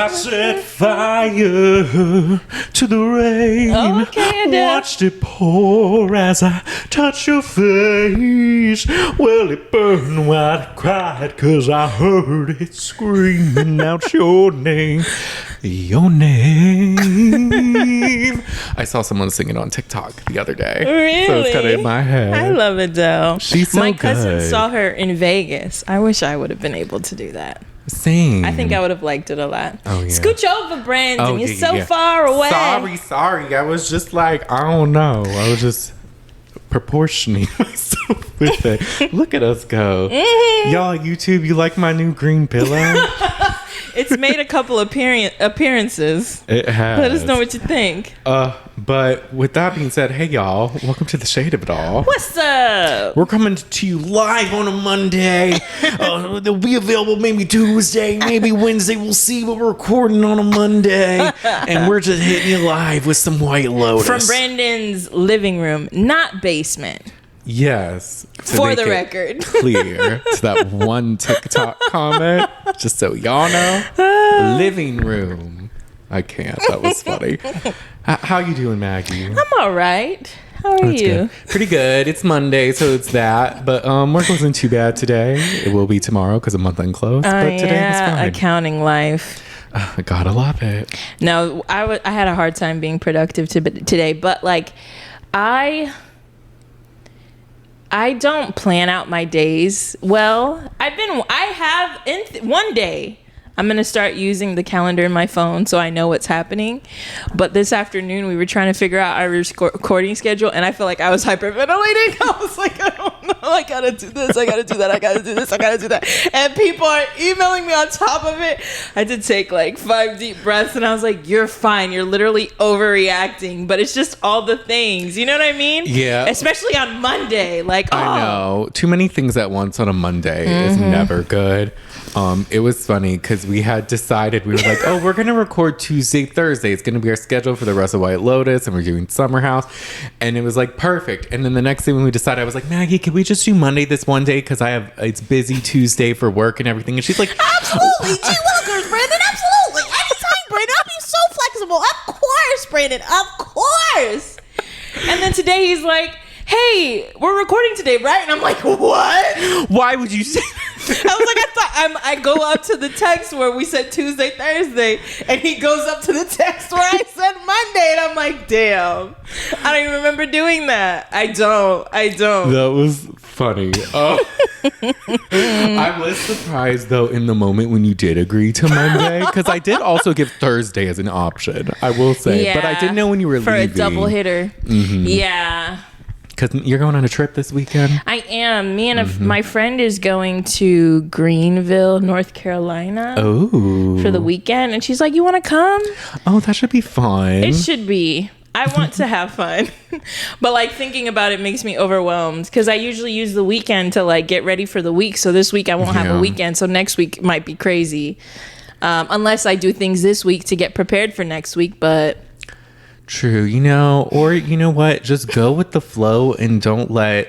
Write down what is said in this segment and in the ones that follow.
I set fire to the rain. Okay, watched it pour as I touched your face. Well, it burned while I cried, 'cause I heard it screaming out your name. Your name. I saw someone sing it on TikTok the other day. Really? So it's kind of in my head. I love Adele. She's so My good. cousin saw her in Vegas. I wish I would have been able to do that. Sing. I think I would have liked it a lot. Oh, yeah. Scooch over, Brandon. Oh, You're yeah, so yeah. far away. Sorry. I was just like, I don't know. I was just proportioning myself with it. Look at us go. Mm-hmm. Y'all, YouTube, you like my new green pillow? It's made a couple appearances. It has. Let us know what you think. But with that being said, hey y'all, welcome to the Shade of It All. What's up? We're coming to you live on a Monday. They'll be available maybe Tuesday, maybe Wednesday. We'll see, but we're recording on a Monday. And we're just hitting you live with some White Lotus. From Brandon's living room, not basement. Yes. For the record. Clear to that one TikTok comment. Just so y'all know. Living room. I can't. That was funny. How you doing, Maggie? I'm all right. How are That's you? good. Pretty good. It's Monday, so it's that. But work wasn't too bad today. It will be tomorrow because of month-end close. But today was fine. Accounting life. I gotta love it. No, I had a hard time being productive today, but like I don't plan out my days well. One day I'm going to start using the calendar in my phone so I know what's happening. But this afternoon we were trying to figure out our recording schedule, and I feel like I was hyperventilating. I was like, I don't know. I got to do this. I got to do that. I got to do this. I got to do that. And people are emailing me on top of it. I had to take like 5 deep breaths, and I was like, you're fine. You're literally overreacting. But it's just all the things. You know what I mean? Yeah. Especially on Monday. Like, I know. Too many things at once on a Monday is never good. It was funny because we had decided, we were like, oh, we're going to record Tuesday, Thursday. It's going to be our schedule for the rest of White Lotus, and we're doing Summer House. And it was like perfect. And then the next thing when we decided, I was like, Maggie, can we just do Monday this one day? Because it's busy Tuesday for work and everything. And she's like, absolutely. Gee willikers, Brandon. Absolutely. Anytime, Brandon. I'll be so flexible. Of course, Brandon. Of course. And then today he's like, hey, we're recording today, right? And I'm like, what? Why would you say that? I was like, I go up to the text where we said Tuesday, Thursday, and he goes up to the text where I said Monday, and I'm like, damn, I don't even remember doing that. I don't. That was funny. I was surprised though in the moment when you did agree to Monday, because I did also give Thursday as an option, I will say, but I didn't know when you were for leaving. A double hitter. Mm-hmm. Yeah. Because you're going on a trip this weekend? I am. Me and my friend is going to Greenville, North Carolina for the weekend. And she's like, you want to come? Oh, that should be fun. It should be. I want to have fun. But like thinking about it makes me overwhelmed because I usually use the weekend to like get ready for the week. So this week I won't have a weekend. So next week might be crazy. Unless I do things this week to get prepared for next week. But... True, or you know what? Just go with the flow and don't let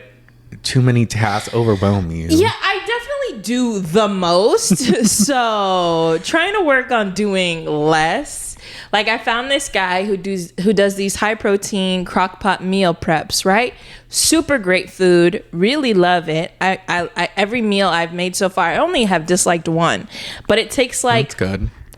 too many tasks overwhelm you. Yeah, I definitely do the most. So trying to work on doing less. Like I found this guy who does these high protein crock pot meal preps, right? Super great food. Really love it. I every meal I've made so far, I only have disliked one, but it takes like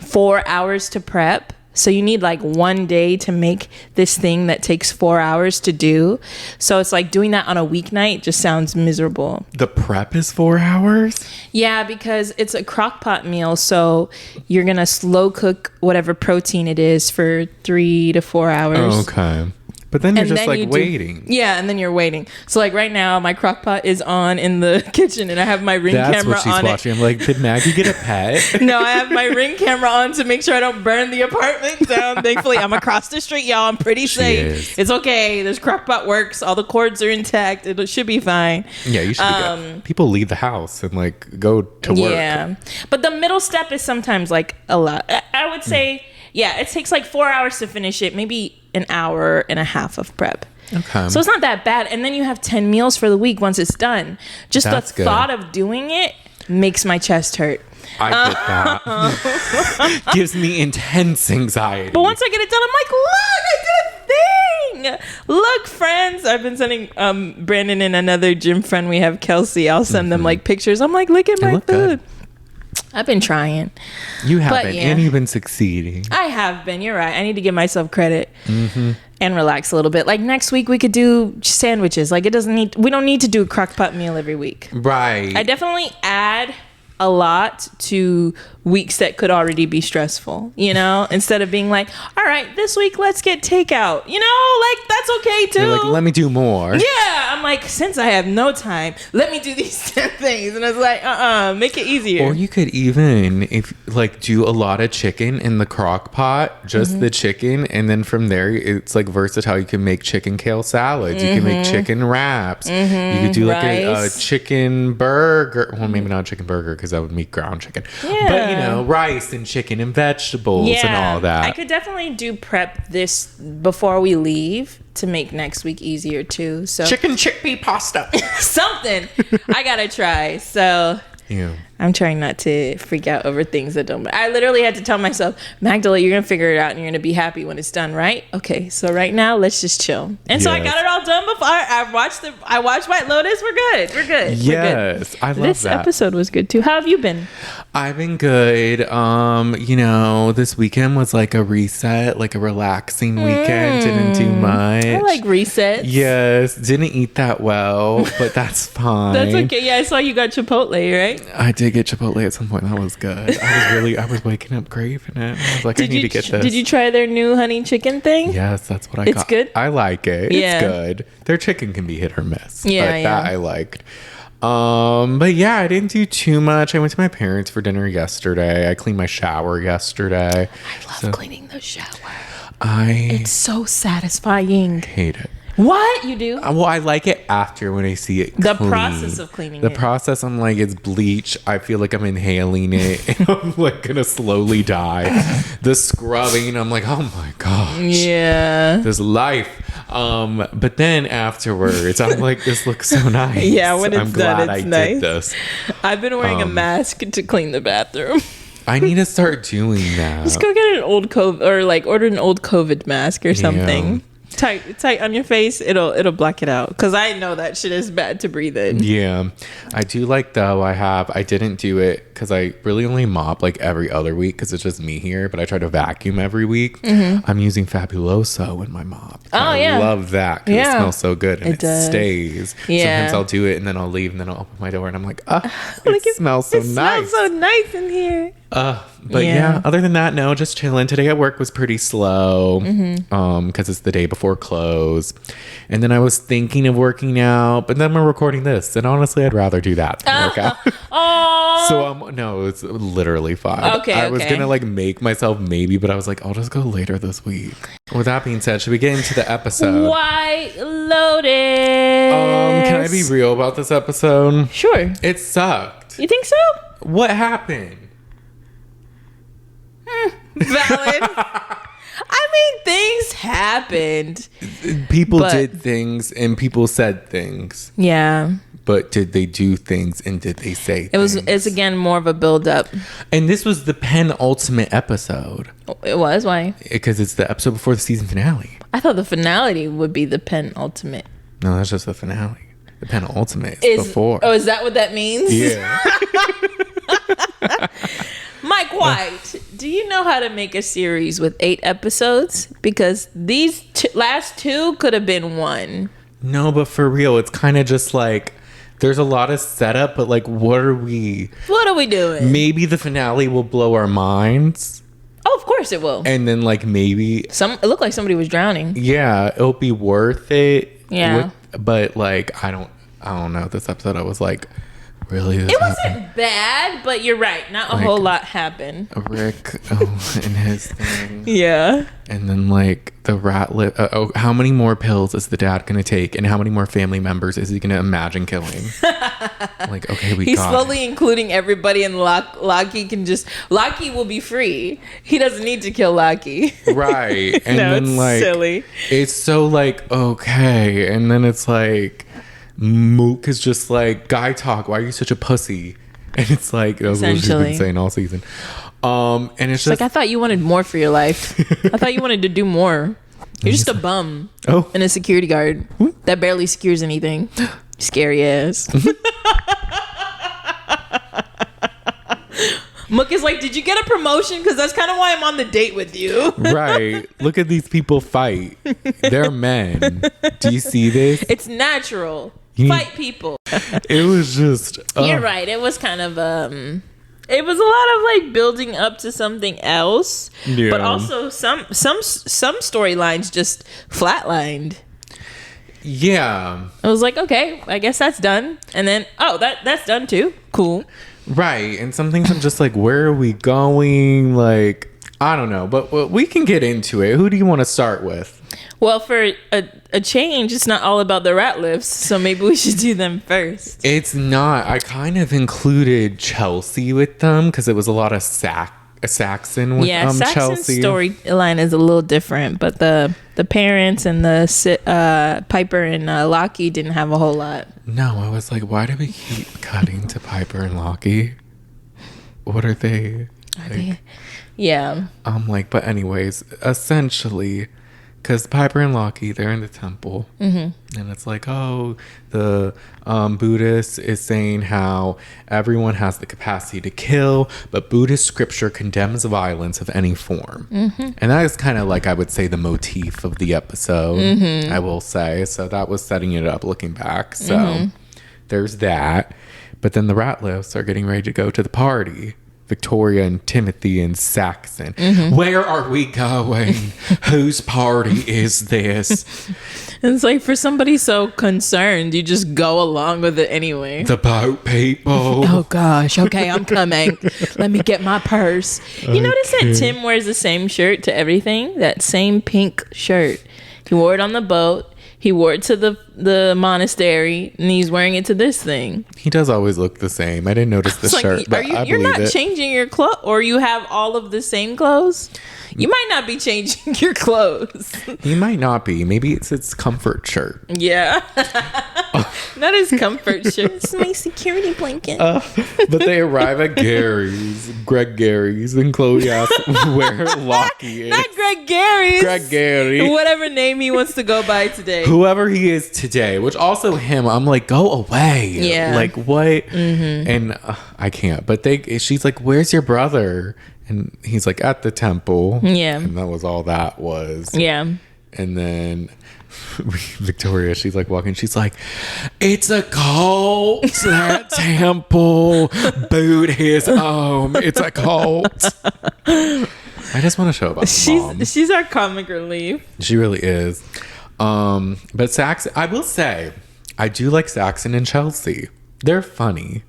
4 hours to prep. So you need like 1 day to make this thing that takes 4 hours to do. So it's like doing that on a weeknight just sounds miserable. The prep is 4 hours? Yeah, because it's a crock pot meal. So you're going to slow cook whatever protein it is for 3 to 4 hours. Oh, okay. But then you're just like waiting. Yeah, and then you're waiting. So like right now, my crock pot is on in the kitchen and I have my Ring camera on it. That's what she's watching. I'm like, did Maggie get a pet? No, I have my Ring camera on to make sure I don't burn the apartment down. Thankfully, I'm across the street, y'all. I'm pretty safe. It's okay. This crock pot works. All the cords are intact. It should be fine. Yeah, you should be good. People leave the house and like go to work. Yeah. But the middle step is sometimes like a lot. I would say... Yeah, it takes like 4 hours to finish it, maybe an hour and a half of prep. Okay. So it's not that bad. And then you have 10 meals for the week once it's done. Just the thought of doing it makes my chest hurt. I get that. Gives me intense anxiety. But once I get it done, I'm like, look, I did a thing. Look, friends. I've been sending Brandon and another gym friend we have, Kelsey. I'll send them like pictures. I'm like, look at my food. Good. I've been trying. You have been, and you've been succeeding. I have been. You're right. I need to give myself credit and relax a little bit. Like next week, we could do sandwiches. Like we don't need to do a crock pot meal every week. Right. I definitely add a lot to weeks that could already be stressful, you know, instead of being like, all right, this week let's get takeout, you know, like that's okay too. You're like, let me do more. Yeah, I'm like, since I have no time, let me do these 10 things. And I was like, make it easier. Or you could even do a lot of chicken in the crock pot, just the chicken, and then from there it's like versatile. You can make chicken kale salads, you can make chicken wraps, you could do like a chicken burger. Well, maybe not a chicken burger because that would mean ground chicken. Yeah. But rice and chicken and vegetables and all that. I could definitely do prep this before we leave to make next week easier too. So chicken chickpea pasta. Something I gotta try. So yeah. I'm trying not to freak out over things that don't. I literally had to tell myself, Magdala, you're gonna figure it out and you're gonna be happy when it's done, right? Okay, so right now let's just chill. And so I got it all done before I watched White Lotus. We're good. Yes, I love this that. This episode was good too. How have you been? I've been good. This weekend was like a reset, like a relaxing weekend. Didn't do much. I like resets. Yes, didn't eat that well, but that's fine. That's okay. Yeah, I saw you got Chipotle, right? I did get Chipotle at some point. That was good. I was waking up craving it. I was like, I need to get this. Did you try their new honey chicken thing? Yes, that's what I got. It's good? I like it. Yeah. It's good. Their chicken can be hit or miss. Yeah, but that I liked. But yeah, I didn't do too much. I went to my parents for dinner yesterday. I cleaned my shower yesterday. I love cleaning the shower. It's so satisfying. Hate it. What? You do? Well, I like it after when I see it The clean. process of cleaning The it. process, I'm like, it's bleach. I feel like I'm inhaling it. And I'm like gonna slowly die. The scrubbing, I'm like, oh my gosh. Yeah. This life. But then afterwards, I'm like, this looks so nice. Yeah, when it's I'm done, glad it's I nice. did this. I've been wearing a mask to clean the bathroom. I need to start doing that. Just go get an old COVID or like order an old COVID mask or something. Yeah. Tight on your face, it'll block it out, because I know that shit is bad to breathe in. Yeah, I do like though. I didn't do it because I really only mop like every other week because it's just me here. But I try to vacuum every week. I'm using Fabuloso in my mop. I love that because it smells so good and it stays. Yeah. Sometimes I'll do it and then I'll leave and then I'll open my door and I'm like, it smells so nice. It smells so nice in here. But yeah, other than that, no, just chilling. Today at work was pretty slow because it's the day before close. And then I was thinking of working out, but then we're recording this. And honestly, I'd rather do that than work out. So no, it's literally fine. Okay, I was going to like make myself maybe, but I was like, I'll just go later this week. With that being said, should we get into the episode? White Lotus. Can I be real about this episode? Sure. It sucked. You think so? What happened? Valid. I mean, things happened. People did things and people said things. Yeah. But did they do things and did they say things? It's again more of a build up. And this was the penultimate episode. It was? Why? Because it's the episode before the season finale. I thought the finale would be the penultimate. No, that's just the finale. The penultimate is before. Oh, is that what that means? Yeah. Mike White, do you know how to make a series with 8 episodes? Because these last 2 could have been 1. No, but for real, it's kind of just like there's a lot of setup, but like, what are we doing? Maybe the finale will blow our minds. Oh, of course it will. And then like maybe it looked like somebody was drowning. Yeah, it'll be worth it. Yeah. But like, I don't know. This episode, I was like, really? It wasn't bad, but you're right. Not a whole lot happened. Rick and his thing. Yeah. And then like the Ratliff. How many more pills is the dad going to take? And how many more family members is he going to imagine killing? Like, okay, he's slowly including everybody, and Lockie will be free. He doesn't need to kill Lockie. Right. And no, then it's like, silly. It's so like, okay. And then it's like, Mook is just like, Gaitok, why are you such a pussy? And it's like, that's what she's been saying all season. And it's just like, I thought you wanted more for your life. I thought you wanted to do more. You're just a bum. Oh. And a security guard that barely secures anything. Scary ass. Mook is like, did you get a promotion? Because that's kind of why I'm on the date with you. Right. Look at these people fight. They're men. Do you see this? It's natural. Fight people. It was just... You're right. It was kind of... it was a lot of like building up to something else. Yeah. But also some storylines just flatlined. Yeah. I was like, okay, I guess that's done. And then, that's done too. Cool. Right. And some things I'm just like, where are we going? Like, I don't know. But we can get into it. Who do you want to start with? Well, for a change, it's not all about the Ratliffs. So maybe we should do them first. It's not. I kind of included Chelsea with them because it was a lot of Saxon with Chelsea. Saxon's storyline is a little different. But the parents and the Piper and Lockie didn't have a whole lot. No, I was like, why do we keep cutting to Piper and Lockie? What are they? Yeah. I'm like, but anyways, essentially, because Piper and Lockie, they're in the temple. Mm-hmm. And it's like, oh, the Buddhist is saying how everyone has the capacity to kill, but Buddhist scripture condemns violence of any form. Mm-hmm. And that is kind of like, I would say, the motif of the episode, I will say. So that was setting it up looking back. So there's that. But then the Ratliffs are getting ready to go to the party. Victoria and Timothy and Saxon. Mm-hmm. Where are we going? Whose party is this? It's like, for somebody so concerned, you just go along with it anyway. The boat people. Oh gosh, okay, I'm coming. Let me get my purse. You notice that Tim wears the same shirt to everything? That same pink shirt. He wore it on the boat. He wore it to the monastery, and he's wearing it to this thing. He does always look the same. I didn't notice the shirt, but you're not changing your clothes, or you have all of the same clothes? You might not be changing your clothes. He might not be. Maybe it's his comfort shirt. Yeah. Not his comfort shirt. It's my security blanket. But they arrive at Greg Gary's, and Chloe asks where Lockie is. Not Greg Gary's. Greg Gary. Whatever name he wants to go by today. Whoever he is today, which also him, I'm like, go away. Yeah. Like, what? Mm-hmm. And I can't. But she's like, where's your brother? And he's like, at the temple. Yeah. And that was all that was. Yeah. And then Victoria, she's like walking. She's like, it's a cult. That temple. Boot his home. It's a cult. I just want to show about mom. She's our comic relief. She really is. But Saxon, I will say, I do like Saxon and Chelsea. They're funny.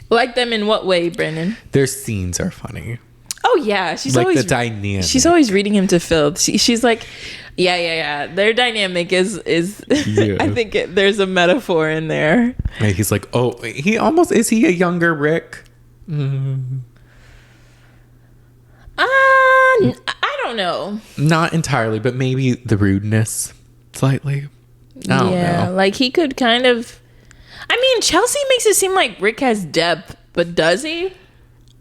Like them in what way, Brennan? Their scenes are funny. Oh yeah, she's like always the dynamic. She's always reading him to filth. She's like, yeah. Their dynamic is. Yeah. I think there's a metaphor in there. And he's like, oh, is he a younger Rick? Mm. I don't know. Not entirely, but maybe the rudeness slightly. I don't know. Like he could kind of. I mean, Chelsea makes it seem like Rick has depth, but does he?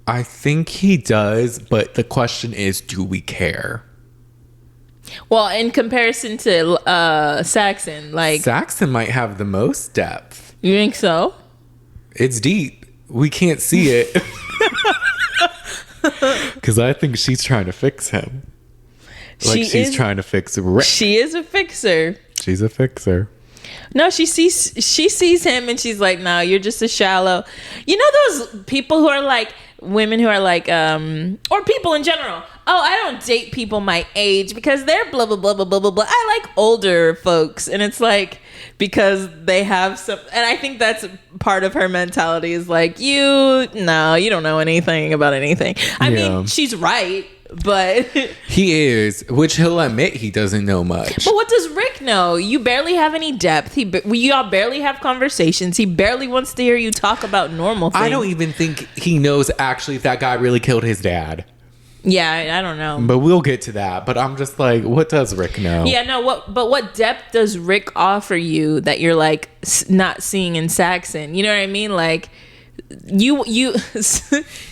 I think he does, but the question is, do we care? Well, in comparison to Saxon, like Saxon might have the most depth. You think so? It's deep. We can't see it. Because I think she's trying to fix him. Like she's trying to fix Rick. She is a fixer. She's a fixer. No, she sees him and she's like, no, you're just a shallow. You know those people who are like, women who are like, or people in general. Oh, I don't date people my age because they're blah, blah, blah, blah, blah, blah, blah. I like older folks. And it's like, because they have some, and I think that's part of her mentality is like, you don't know anything about anything. I mean, she's right. But he is, which he'll admit he doesn't know much. But what does Rick know? You barely have any depth. You all barely have conversations. He barely wants to hear you talk about normal things. I don't even think he knows actually if that guy really killed his dad. Yeah, I don't know. But we'll get to that. But I'm just like, what does Rick know? Yeah, no. What depth does Rick offer you that you're like not seeing in Saxon? You know what I mean? Like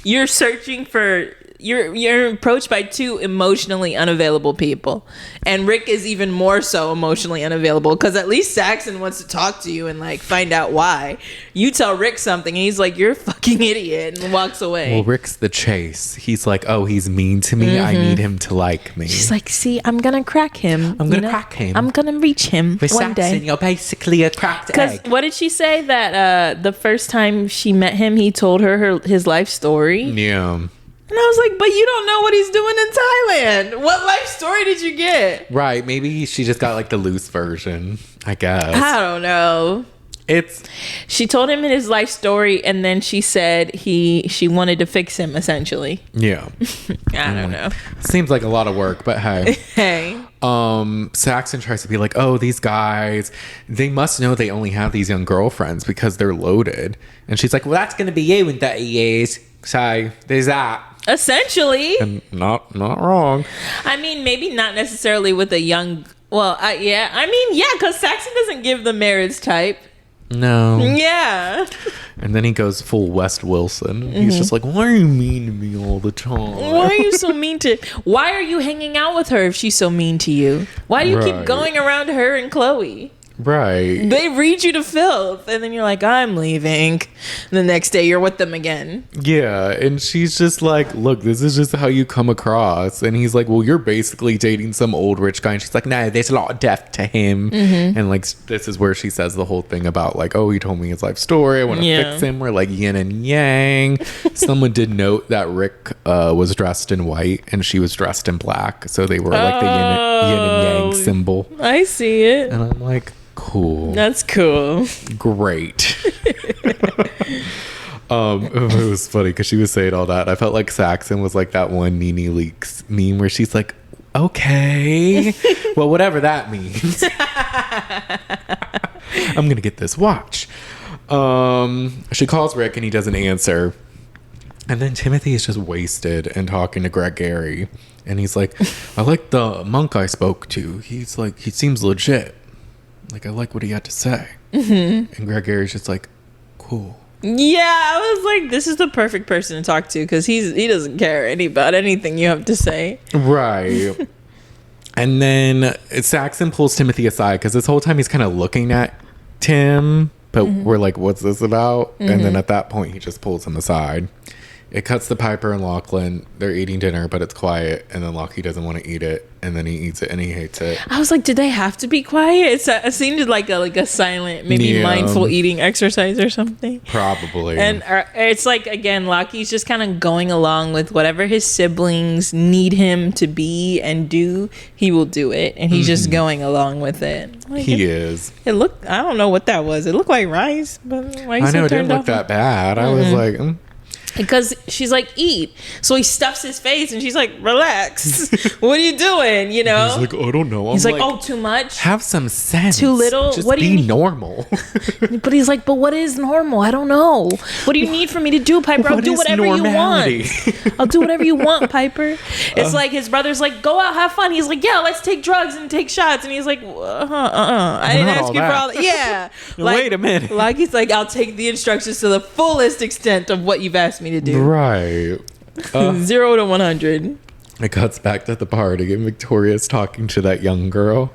you're searching for, you're approached by two emotionally unavailable people, and Rick is even more so emotionally unavailable, because at least Saxon wants to talk to you and like find out why. You tell Rick something and he's like, you're a fucking idiot, and walks away. Well, Rick's the chase. He's like, oh, he's mean to me. I need him to like me. She's like, see, I'm gonna crack him. I'm gonna crack him. I'm gonna reach him With one Saxon, day. you're basically a cracked egg. What did she say? That the first time she met him, he told her his life story. Yeah. And I was like, but you don't know what he's doing in Thailand. What life story did you get? Right. Maybe she just got like the loose version, I guess. I don't know. She told him his life story, and then she said she wanted to fix him, essentially. Yeah. I don't know. Seems like a lot of work, but hey. Hey. Saxon tries to be like, oh, these guys, they must know they only have these young girlfriends because they're loaded. And she's like, well, that's going to be you in 30 years. So there's that. Essentially. And not wrong. I mean, maybe not necessarily with a young... Well, yeah. I mean, yeah, because Saxon doesn't give the marriage type. No. Yeah. And then he goes full West Wilson. He's just like, why are you mean to me all the time? Why are you so mean to... Why are you hanging out with her if she's so mean to you? Why do you keep going around her and Chloe? Right. They read you to filth, and then you're like, I'm leaving. And the next day you're with them again. Yeah, and she's just like, look, this is just how you come across. And he's like, well, you're basically dating some old rich guy. And she's like, no, there's a lot of depth to him. And like, this is where she says the whole thing about like, oh, he told me his life story. I want to fix him. We're like yin and yang. Someone did note that Rick was dressed in white and she was dressed in black. So they were like the yin and yang symbol. I see it. And I'm like, cool. That's cool. Great. It was funny because she was saying all that. I felt like Saxon was like that one Nene Leakes meme where she's like, okay, well, whatever that means. I'm gonna get this watch. She calls Rick and he doesn't answer. And then Timothy is just wasted and talking to Greg Gary. And he's like, I like the monk I spoke to. He's like, he seems legit. Like, I like what he had to say. And Greg Gary's just like, cool. Yeah, I was like, this is the perfect person to talk to, because he doesn't care about anything you have to say. Right. And then Saxon pulls Timothy aside because this whole time he's kind of looking at Tim, but we're like, what's this about? And then at that point, he just pulls him aside. It cuts to Piper and Lachlan. They're eating dinner, but it's quiet. And then Lockie doesn't want to eat it. And then he eats it and he hates it. I was like, did they have to be quiet? It seemed like a silent, maybe mindful eating exercise or something. Probably. And it's like, again, Lockie's just kind of going along with whatever his siblings need him to be and do. He will do it. And he's just going along with it. Like, he is. It looked, I don't know what that was. It looked like rice. But why I know, it didn't look that bad. I was like... Because she's like, eat. So he stuffs his face and she's like, relax. What are you doing? You know? He's like, I don't know. He's like, oh, too much? Have some sense. Too little? Just what do be you normal. But he's like, but what is normal? I don't know. What do you need for me to do, Piper? I'll do whatever you want. I'll do whatever you want, Piper. It's like his brother's like, go out, have fun. He's like, yeah, let's take drugs and take shots. And he's like, I didn't ask you for all that. Yeah. Like, wait a minute. Like, he's like, I'll take the instructions to the fullest extent of what you've asked me to do. Right. 0 to 100. It cuts back to the party and Victoria's talking to that young girl.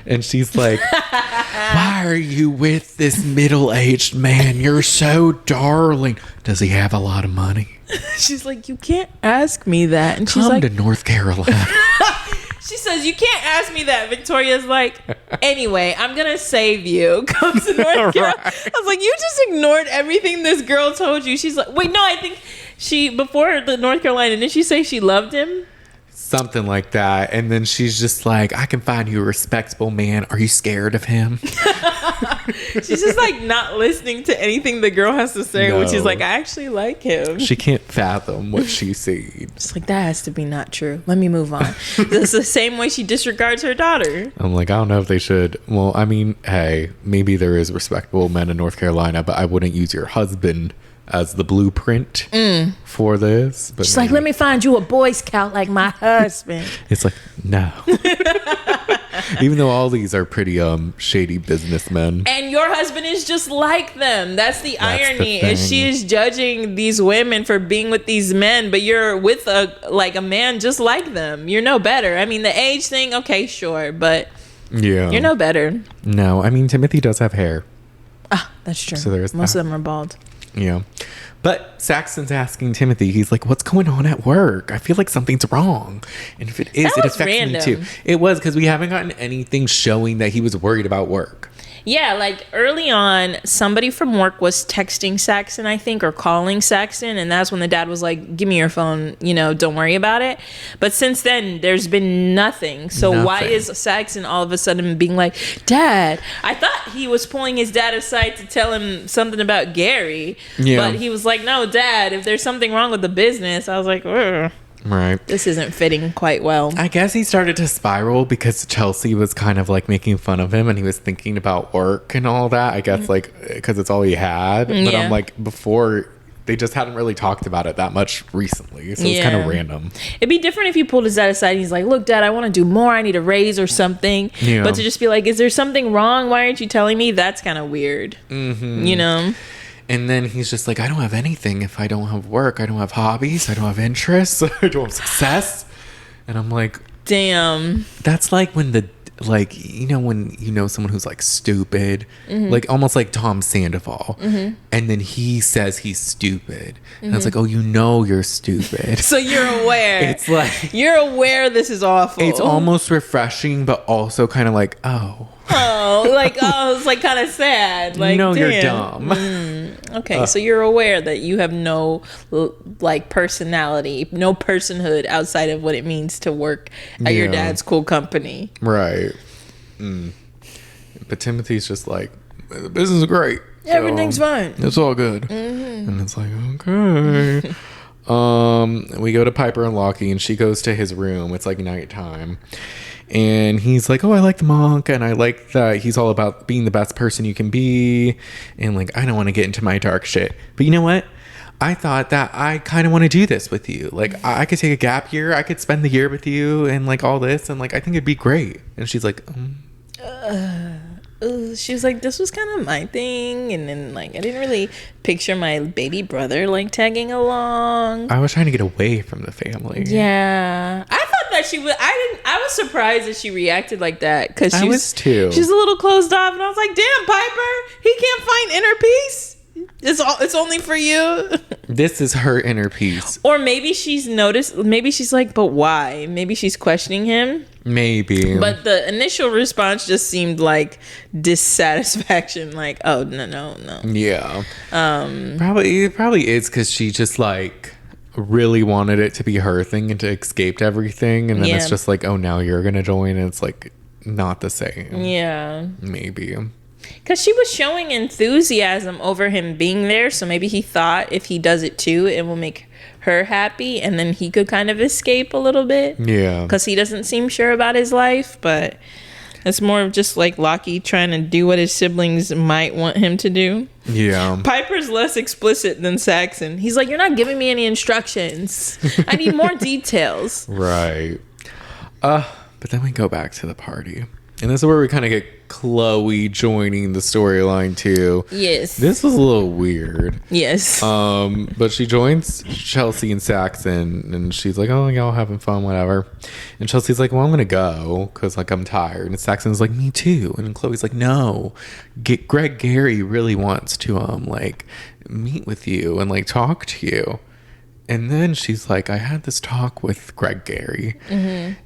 And she's like, why are you with this middle-aged man? You're so darling. Does he have a lot of money? She's like, you can't ask me that. And she's Come like, to North Carolina. She says, you can't ask me that. Victoria's like, anyway, I'm going to save you. Come to North Carolina. I was like, you just ignored everything this girl told you. She's like, wait, no, I think before the North Carolina, didn't she say she loved him? Something like that. And then she's just like, I can find you a respectable man. Are you scared of him? She's just like not listening to anything the girl has to say, which is like, I actually like him. She can't fathom what she sees. It's like, that has to be not true. Let me move on. It's the same way she disregards her daughter. I'm like, I don't know if they should. Well, I mean, hey, maybe there is respectable men in North Carolina, but I wouldn't use your husband as the blueprint for this. But she's like, let me find you a Boy Scout like my husband. It's like, no. Even though all these are pretty shady businessmen. And your husband is just like them. That's the irony. the Is she is judging these women for being with these men, but you're with a man just like them. You're no better. I mean, the age thing, okay, sure, but yeah, you're no better. No, I mean, Timothy does have hair. Ah, that's true. So there's most that. of them are bald. Yeah. But Saxon's asking Timothy, he's like, what's going on at work? I feel like something's wrong. And if it is, That it was affects random. me too. It was, because we haven't gotten anything showing that he was worried about work. Yeah, like early on, somebody from work was texting Saxon, I think, or calling Saxon. And that's when the dad was like, give me your phone, don't worry about it. But since then, there's been nothing. So why is Saxon all of a sudden being like, Dad? I thought he was pulling his dad aside to tell him something about Gary. Yeah. But he was like, no, Dad, if there's something wrong with the business. I was like, ugh. Right. This isn't fitting quite well. I guess he started to spiral because Chelsea was kind of like making fun of him and he was thinking about work and all that. I guess like because it's all he had. But Yeah. I'm like, before, they just hadn't really talked about it that much recently. So it's kind of random. It'd be different if you pulled his dad aside and he's like, look, Dad, I want to do more. I need a raise or something. Yeah. But to just be like, is there something wrong? Why aren't you telling me? That's kind of weird. Mm-hmm. And then he's just like, I don't have anything if I don't have work. I don't have hobbies. I don't have interests. I don't have success. And I'm like, damn. That's like when when you know someone who's like stupid, like almost like Tom Sandoval. And then he says he's stupid. And I was like, oh, you're stupid. So you're aware. It's like, you're aware this is awful. it's almost refreshing, but also kind of like, oh. It's like kind of sad. Like, no, damn. you're dumb. Okay, so you're aware that you have no like personality, no personhood outside of what it means to work at your dad's cool company. Right. But Timothy's just like, the business is great. So everything's fine. It's all good. And it's like, okay. We go to Piper and Lockie and she goes to his room. It's like nighttime. And he's like, oh, I like the monk. And I like that he's all about being the best person you can be. And like, I don't want to get into my dark shit. But you know what? I thought that I kind of want to do this with you. Like, I could take a gap year. I could spend the year with you and like all this. And like, I think it'd be great. And she's like, she was like, this was kind of my thing. And then like, I didn't really picture my baby brother like tagging along. I was trying to get away from the family. Yeah. I thought that she would. I was surprised that she reacted like that. Because I was too. She's a little closed off. And I was like, damn, Piper, he can't find inner peace. It's only for you. This is her inner peace. Or maybe she's noticed. Maybe she's like, but why? Maybe she's questioning him. Maybe. But the initial response just seemed like dissatisfaction. Like, oh, no. Yeah. It probably is because she just like really wanted it to be her thing and to escape everything. And then it's just like, oh, now you're going to join. And it's like not the same. Yeah. Maybe. Because she was showing enthusiasm over him being there. So maybe he thought if he does it too, it will make her happy. And then he could kind of escape a little bit. Yeah. Because he doesn't seem sure about his life. But it's more of just like Lockie trying to do what his siblings might want him to do. Yeah. Piper's less explicit than Saxon. He's like, you're not giving me any instructions. I need more details. Right. But then we go back to the party. And this is where we kind of get Chloe joining the storyline too. Yes. This was a little weird. Yes. But she joins Chelsea and Saxon and she's like, oh, y'all having fun, whatever. And Chelsea's like, well, I'm going to go because like I'm tired. And Saxon's like, me too. And Chloe's like, no, Greg Gary really wants to like meet with you and like talk to you. And then she's like, I had this talk with Greg Gary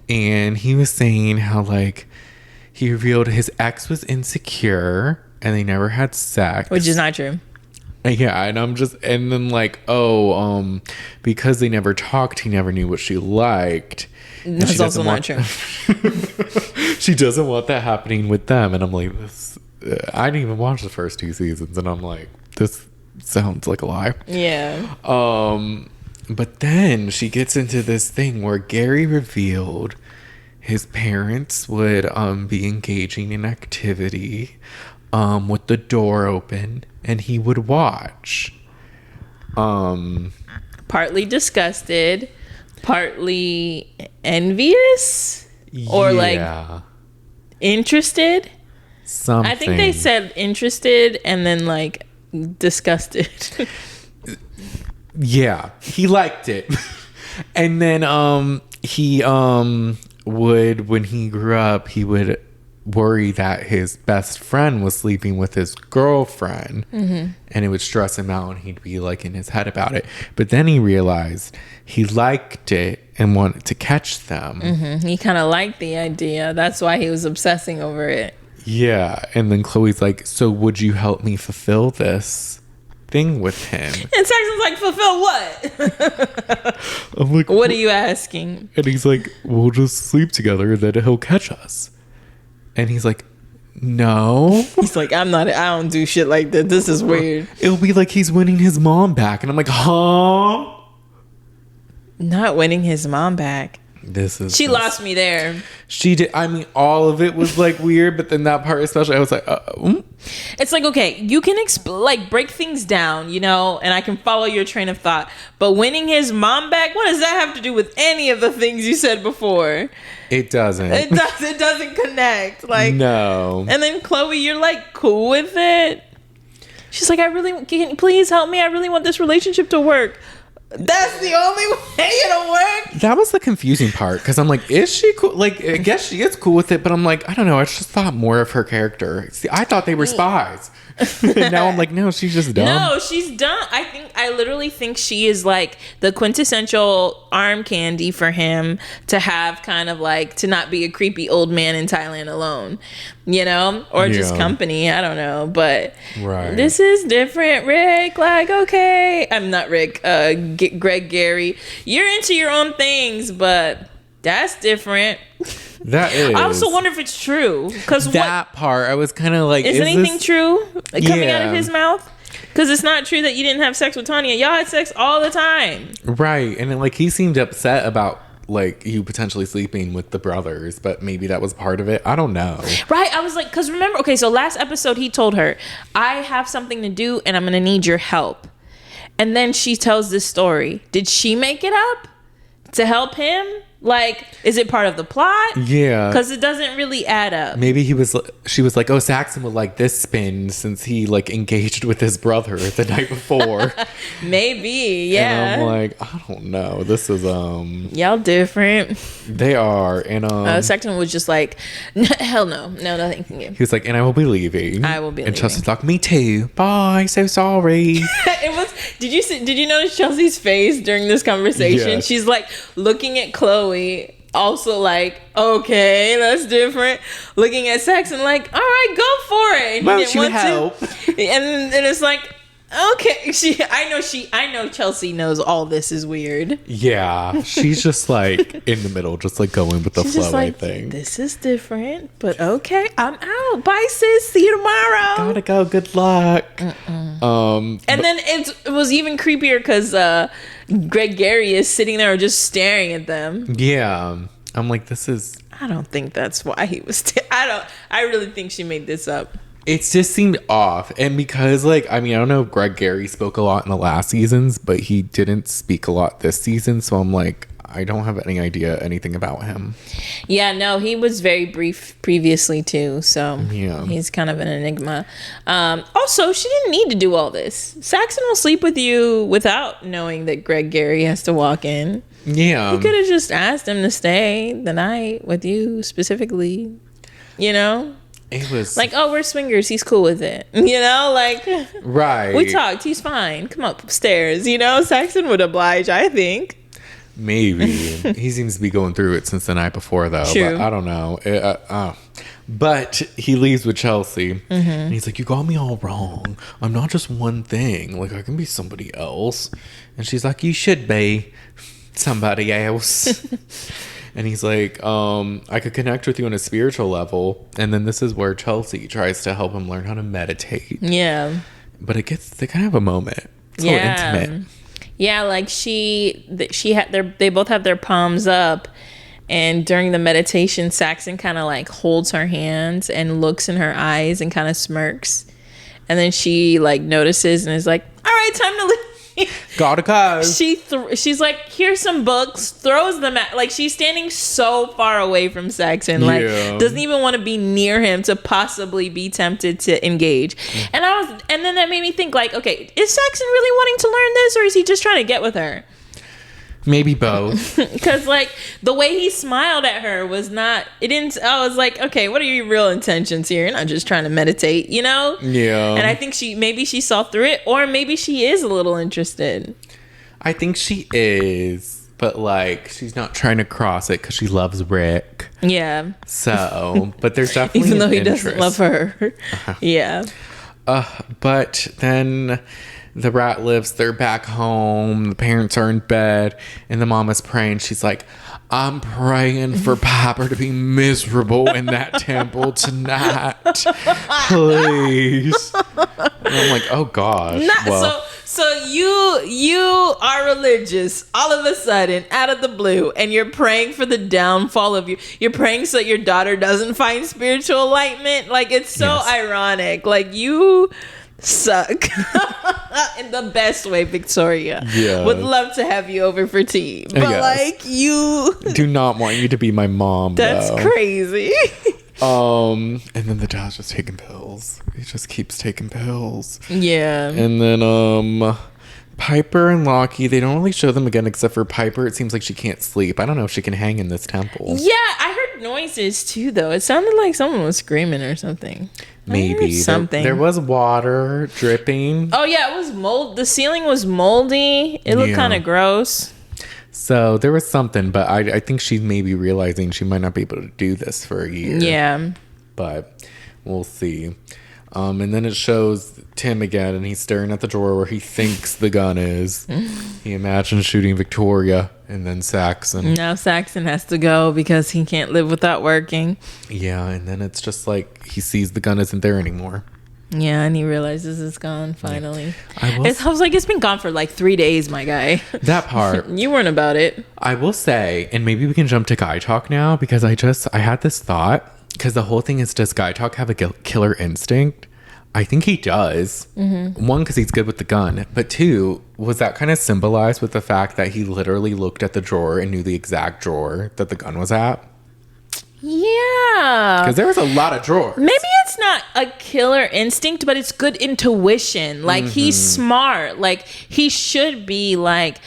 and he was saying how like he revealed his ex was insecure and they never had sex. Which is not true. Yeah, and then like, because they never talked, he never knew what she liked. That's also not true. She doesn't want that happening with them. And I'm like, I didn't even watch the first 2 seasons. And I'm like, this sounds like a lie. Yeah. But then she gets into this thing where Gary revealed his parents would be engaging in activity with the door open and he would watch. Partly disgusted, partly envious, or like interested. Something. I think they said interested and then like disgusted. Yeah, he liked it. And then he would, when he grew up, he would worry that his best friend was sleeping with his girlfriend, and it would stress him out, and he'd be like in his head about it. But then he realized he liked it and wanted to catch them. He kind of liked the idea. That's why he was obsessing over it. Yeah. And then Chloe's like, so would you help me fulfill this thing with him? And Saxon's like, fulfill what? I'm like, what are you asking? And he's like, we'll just sleep together and then he'll catch us. And he's like, no. He's like, I don't do shit like that. This is weird. It'll be like he's winning his mom back. And I'm like, huh? Not winning his mom back. She lost me there. She did. I mean, all of it was like weird, but then that part especially, I was like, It's like, okay, you can break things down, you know, and I can follow your train of thought. But winning his mom back, what does that have to do with any of the things you said before? It doesn't. It doesn't connect. Like, no. And then Chloe, you're like cool with it. She's like, can you please help me? I really want this relationship to work. That's the only way it'll work. That was the confusing part, because I'm like, is she cool? Like, I guess she is cool with it, but I'm like, I don't know. I just thought more of her character. See, I thought they were spies. And now I'm like, no, she's just dumb. No, she's dumb. I literally think she is like the quintessential arm candy for him to have, kind of like to not be a creepy old man in Thailand alone, you know, or just company. I don't know, but this is different, Rick. Like, okay, I'm not Rick. Greg Gary, you're into your own things, but that's different. That is. I also wonder if it's true, because that part I was kind of like, is anything true coming out of his mouth? Because it's not true that you didn't have sex with Tanya. Y'all had sex all the time, right? And then, like, he seemed upset about like you potentially sleeping with the brothers, but maybe that was part of it. I don't know. Right? I was like, because remember, okay, so last episode he told her, I have something to do and I'm gonna need your help. And then she tells this story. Did she make it up to help him? Like, is it part of the plot? Yeah. Because it doesn't really add up. Maybe she was like, oh, Saxon would like this spin since he like engaged with his brother the night before. Maybe, yeah. And I'm like, I don't know. This is y'all different. They are. And Saxon was just like, hell no. No, nothing can give. He was like, and I will be leaving. I will be leaving. And Chelsea's like, me too. Bye. So sorry. It was, did you notice Chelsea's face during this conversation? Yes. She's like looking at Chloe, also like, okay, that's different. Looking at Saxon like, all right, go for it. And won't you help? And it's like, okay. I know Chelsea knows all this is weird. Yeah, she's just like in the middle, just like going with the flow. Like, I think this is different, but okay, I'm out. Bye, sis. See you tomorrow. Gotta go. Good luck. And then it was even creepier because Greg Gary is sitting there just staring at them. Yeah, I'm like, this is. I don't think that's why he was. I really think she made this up. It just seemed off. And because, like, I mean, I don't know if Greg Gary spoke a lot in the last seasons, but he didn't speak a lot this season. So I'm like, I don't have any idea anything about him. Yeah, no, he was very brief previously, too. So yeah, he's kind of an enigma. Also, she didn't need to do all this. Saxon will sleep with you without knowing that Greg Gary has to walk in. Yeah. You could have just asked him to stay the night with you specifically, you know? It was like, oh, we're swingers. He's cool with it. You know, like, right. We talked. He's fine. Come upstairs. You know, Saxon would oblige, I think. Maybe. He seems to be going through it since the night before, though. True. But I don't know. But he leaves with Chelsea. And he's like, you got me all wrong. I'm not just one thing. Like, I can be somebody else. And she's like, you should be somebody else. And he's like, I could connect with you on a spiritual level. And then this is where Chelsea tries to help him learn how to meditate. Yeah. But they kind of have a moment. It's a little intimate. Yeah, like they both have their palms up. And during the meditation, Saxon kind of like holds her hands and looks in her eyes and kind of smirks. And then she like notices and is like, all right, time to leave. Gotta go. She's like, here's some books, throws them at, like, she's standing so far away from Saxon, like, doesn't even want to be near him to possibly be tempted to engage. And then that made me think, like, okay, is Saxon really wanting to learn this, or is he just trying to get with her? Maybe both. Because, like, the way he smiled at her was not, I was like, okay, what are your real intentions here? You're not just trying to meditate, you know? Yeah. And I think maybe she saw through it, or maybe she is a little interested. I think she is, but, like, she's not trying to cross it because she loves Rick. Yeah. So, but there's definitely even though he interest. doesn't love her. Yeah. But then the Ratliffs, they're back home. The parents are in bed, and the mom is praying. She's like, I'm praying for Papa to be miserable in that temple tonight. Please. And I'm like, oh gosh. So you are religious all of a sudden, out of the blue, and you're praying for the downfall of you're praying so your daughter doesn't find spiritual enlightenment. Like, it's so ironic. Like, you suck in the best way, Victoria. Yeah, would love to have you over for tea, but like, you do not want you to be my mom. That's crazy. And then the dad's just taking pills. He just keeps taking pills. Yeah. And then Piper and Lockie, they don't really show them again, except for Piper. It seems like she can't sleep. I don't know if she can hang in this temple. Yeah, I heard noises too, though. It sounded like someone was screaming or something. Maybe something. There was water dripping. Oh yeah, it was mold. The ceiling was moldy. It looked kind of gross. So there was something, but I think she's maybe realizing she might not be able to do this for a year. Yeah. But we'll see. And then it shows Tim again, and he's staring at the drawer where he thinks the gun is. He imagines shooting Victoria and then Saxon. Now Saxon has to go because he can't live without working. Yeah, and then it's just like he sees the gun isn't there anymore. Yeah, and he realizes it's gone finally. I was like, it's been gone for like 3 days, my guy. That part. You weren't about it. I will say, and maybe we can jump to Gaitok now, because I had this thought, because the whole thing is, does Gaitok have a killer instinct? I think he does. Mm-hmm. One, because he's good with the gun. But two, was that kind of symbolized with the fact that he literally looked at the drawer and knew the exact drawer that the gun was at? Yeah. Because there was a lot of drawers. Maybe it's not a killer instinct, but it's good intuition. Like, he's smart. Like, he should be, like,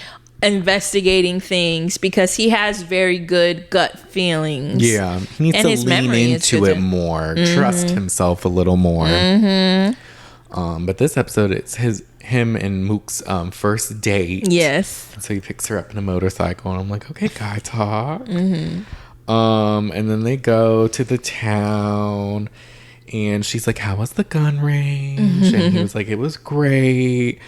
investigating things because he has very good gut feelings. Yeah. He needs to lean into it more. Trust himself a little more. But this episode, it's him and Mook's first date. Yes. So he picks her up in a motorcycle, and I'm like, okay, Gaitok. And then they go to the town, and she's like, how was the gun range? And he was like, it was great.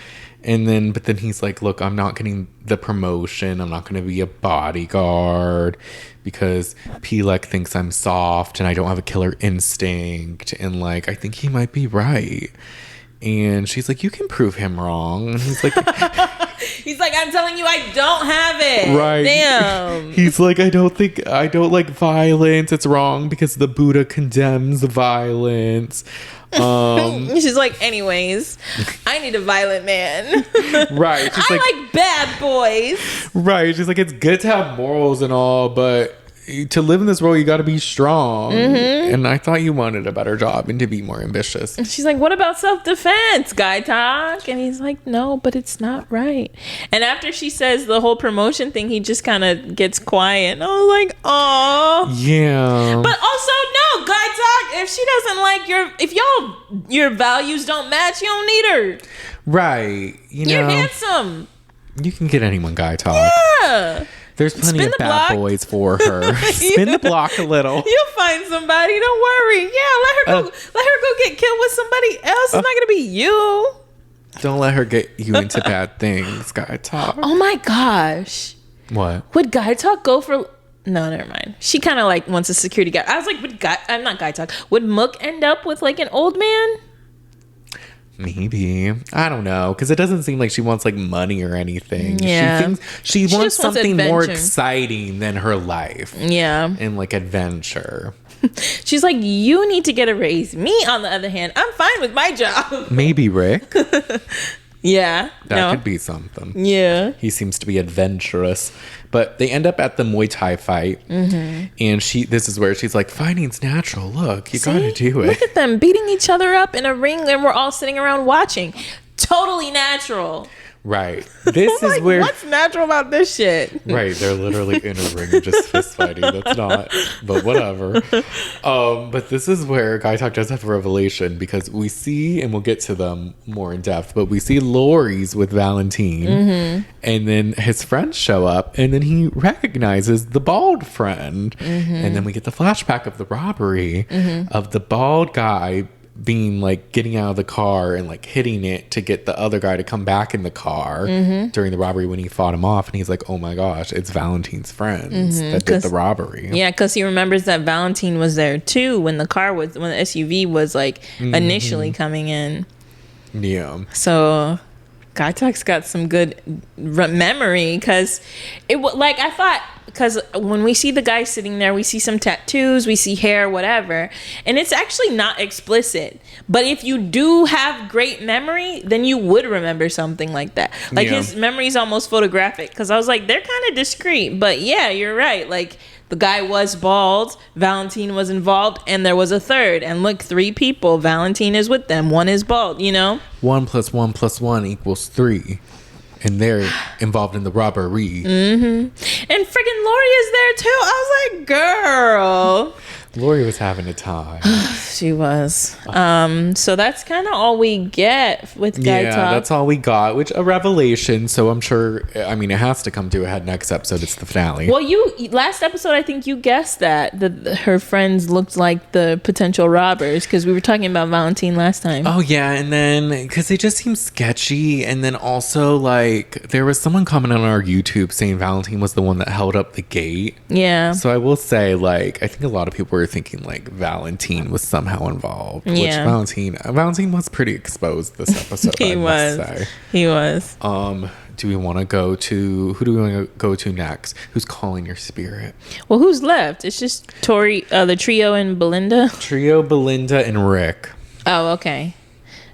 But then he's like, look, I'm not getting the promotion. I'm not going to be a bodyguard because Pilek thinks I'm soft and I don't have a killer instinct. And like, I think he might be right. And she's like, you can prove him wrong. And he's like, I'm telling you, I don't have it. Right. Damn. He's like, I don't like violence. It's wrong because the Buddha condemns violence. She's like, anyways, I need a violent man. Right. She's like bad boys. Right. She's like, it's good to have morals and all, but to live in this world, you got to be strong. And I thought you wanted a better job and to be more ambitious. She's like, what about self-defense, Gaitok? And he's like, no, but it's not right. And after she says the whole promotion thing, he just kind of gets quiet. And I was like, oh. Yeah. But also, no, Gaitok, if she doesn't like if your values don't match, you don't need her. Right. You're handsome. You can get anyone, Gaitok. Yeah. There's plenty of bad boys for her. Spin the block a little. You'll find somebody. Don't worry. Yeah, let her go get killed with somebody else. It's not gonna be you. Don't let her get you into bad things, Gaitok. Oh my gosh. What? Would Gaitok go for? No, never mind. She kind of like wants a security guard. I was like, I'm not Gaitok. Would Mook end up with like an old man? Maybe. I don't know, because it doesn't seem like she wants like money or anything. Yeah. She thinks she wants something more exciting than her life. Yeah. And like adventure. She's like, you need to get a raise. Me, on the other hand, I'm fine with my job. Maybe Rick. Yeah. That could be something. Yeah. He seems to be adventurous. But they end up at the Muay Thai fight. And this is where she's like, fighting's natural. Look, you gotta do it. Look at them beating each other up in a ring and we're all sitting around watching. Totally natural. Right. This is where... What's natural about this shit? Right. They're literally in a ring just fist fighting. That's not... But whatever. But this is where Gaitok does have a revelation, because we see, and we'll get to them more in depth, but we see Lori's with Valentine. And then his friends show up, and then he recognizes the bald friend. And then we get the flashback of the robbery of the bald guy being like getting out of the car and like hitting it to get the other guy to come back in the car during the robbery when he fought him off. And he's like, oh my gosh, it's Valentine's friends that did the robbery. Yeah, because he remembers that Valentine was there too when the SUV was like initially coming in. Yeah. So Gaitok's got some good memory, because I thought, because when we see the guy sitting there, we see some tattoos, we see hair, whatever, and it's actually not explicit. But if you do have great memory, then you would remember something like that. Like his memory is almost photographic, because I was like, they're kind of discreet. But yeah, you're right. Like, the guy was bald, Valentine was involved, and there was a third. And look, 3 people. Valentine is with them. 1 is bald, 1 + 1 + 1 = 3. And they're involved in the robbery. And friggin' Lori is there too. I was like, girl. Lori was having a time. She was. So that's kind of all we get with Gaitok. Yeah, that's all we got, which a revelation. So I'm sure, I mean, it has to come to a head next episode. It's the finale. Well, last episode, I think you guessed that her friends looked like the potential robbers, because we were talking about Valentine last time. Oh, yeah. And then, because they just seem sketchy. And then also, like, there was someone commenting on our YouTube saying Valentine was the one that held up the gate. Yeah. So I will say, like, I think a lot of people were thinking like Valentine was somehow involved. Yeah. Which Valentine was pretty exposed this episode. He was. Do we want to go to, who do we want to go to next? Who's calling your spirit? Well, who's left? It's just the trio and Belinda. Belinda, and Rick. Oh, okay.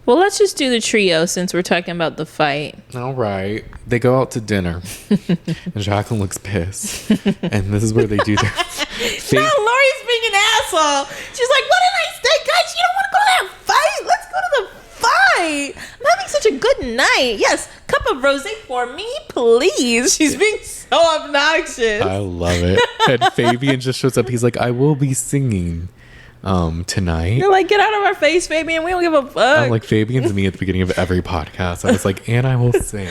Well, let's just do the trio since we're talking about the fight. All right. They go out to dinner. And Jacqueline looks pissed. And this is where they do their... No, Lori's being an asshole. She's like, what did I say? Guys, you don't want to go to that fight? Let's go to the fight. I'm having such a good night. Yes, cup of rosé for me, please. She's being so obnoxious. I love it. And Fabian just shows up. He's like, I will be singing tonight. They're like, get out of our face, Fabian. We don't give a fuck. I'm like, Fabian's me at the beginning of every podcast. I was like, and I will sing.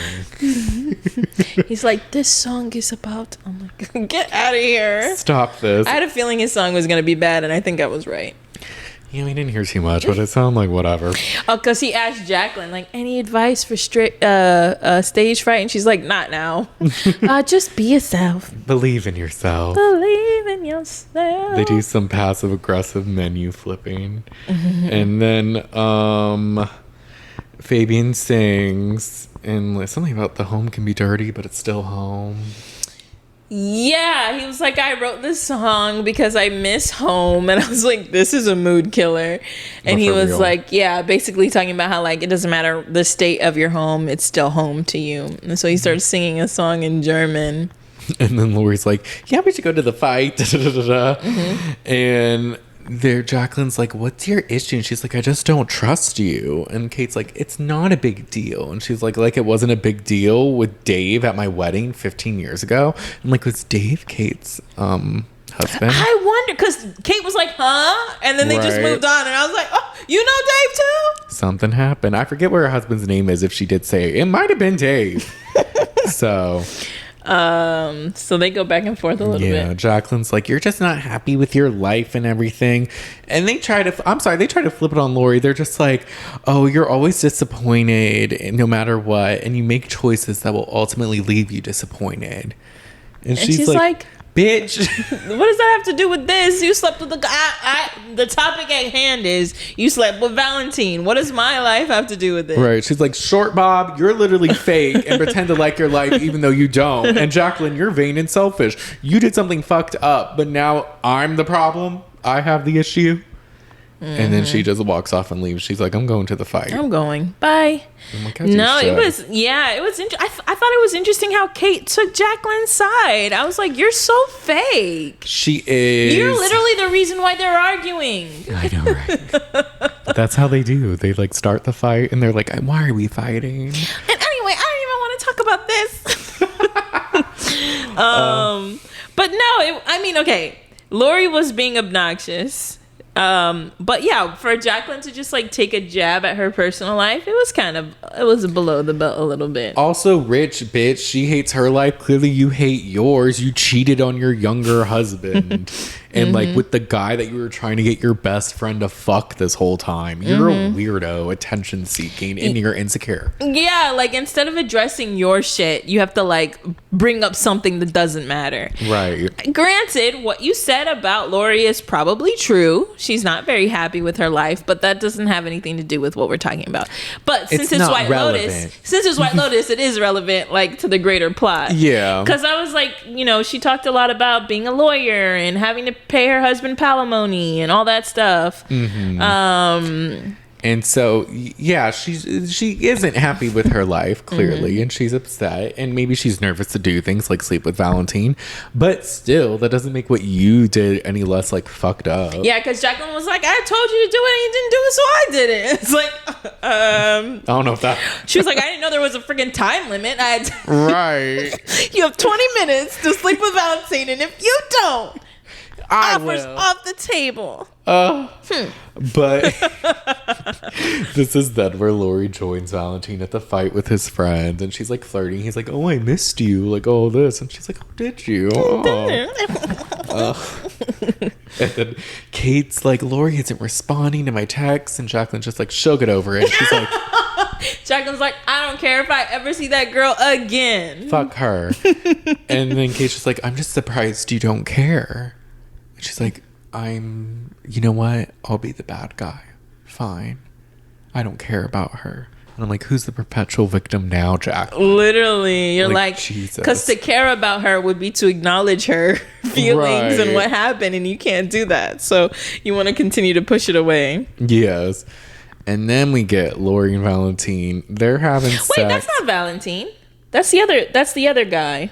He's like, this song is about... I'm like, get out of here. Stop this. I had a feeling his song was going to be bad, and I think I was right. Yeah, we didn't hear too much, but it sounded like whatever. Oh, because he asked Jacqueline, like, any advice for stage fright? And she's like, not now. Just be yourself. Believe in yourself. Believe in yourself. They do some passive aggressive menu flipping. And then Fabian sings, and something about the home can be dirty, but it's still home. Yeah, he was like, I wrote this song because I miss home. And I was like, this is a mood killer. And he was like, yeah, basically talking about how, like, it doesn't matter the state of your home, it's still home to you. And so he starts singing a song in German. And then Lori's like, yeah, we should go to the fight. And Jacqueline's like, what's your issue? And she's like, I just don't trust you. And Kate's like, it's not a big deal. And she's like it wasn't a big deal with Dave at my wedding 15 years ago. I'm like, was Dave Kate's husband? I wonder, because Kate was like, huh? And then they just moved on. And I was like, oh, you know Dave too? Something happened. I forget what her husband's name is, if she did say it might have been Dave. So they go back and forth a little bit. Yeah, Jacqueline's like, you're just not happy with your life and everything. And they try to flip it on Lori. They're just like, oh, you're always disappointed no matter what. And you make choices that will ultimately leave you disappointed. And she's like, bitch. What does that have to do with this? You slept with the guy. The topic at hand is you slept with Valentine. What does my life have to do with it? Right. She's like, short Bob, you're literally fake and pretend to like your life even though you don't. And Jacqueline, you're vain and selfish. You did something fucked up, but now I'm the problem. I have the issue. And then she just walks off and leaves. She's like, I'm going to the fight. I'm going. Bye. I'm like, No, it was I thought it was interesting how Kate took Jacqueline's side. I was like, you're so fake. She is. You're literally the reason why they're arguing. I know, right? That's how they do. They like start the fight and they're like, why are we fighting? And anyway, I don't even want to talk about this. But no, okay. Lori was being obnoxious. But yeah, for Jacqueline to just like take a jab at her personal life, it was below the belt a little bit. Also, rich bitch, she hates her life. Clearly you hate yours. You cheated on your younger husband. And like with the guy that you were trying to get your best friend to fuck this whole time. You're a weirdo, attention seeking, and you're insecure. Yeah, like instead of addressing your shit, you have to like bring up something that doesn't matter. Right. Granted, what you said about Lori is probably true. She's not very happy with her life, but that doesn't have anything to do with what we're talking about. But since it's White Lotus, it is relevant like to the greater plot. Yeah. Because I was like, she talked a lot about being a lawyer and having to pay her husband palimony and all that stuff. And so, yeah, she isn't happy with her life, clearly, and she's upset, and maybe she's nervous to do things like sleep with Valentine, but still, that doesn't make what you did any less, like, fucked up. Yeah, because Jacqueline was like, I told you to do it, and you didn't do it, so I did it. It's like, I don't know if that... She was like, I didn't know there was a freaking time limit. Right. You have 20 minutes to sleep with Valentine, and if you don't... Offers off the table. But this is then where Lori joins Valentine at the fight with his friends, and she's like flirting. He's like, "Oh, I missed you," like all this, and she's like, "Oh, did you?" And then Kate's like, "Lori isn't responding to my texts," and Jacqueline's just like, "She'll get over it." She's like, Jacqueline's like, "I don't care if I ever see that girl again. Fuck her." And then Kate's just like, "I'm just surprised you don't care." She's like, you know what? I'll be the bad guy. Fine. I don't care about her. And I'm like, who's the perpetual victim now, Jack? Literally. You're like, Jesus. Because to care about her would be to acknowledge her feelings and what happened, and you can't do that. So you want to continue to push it away. Yes. And then we get Lori and Valentine. They're having sex. Wait, that's not Valentine. That's the other guy.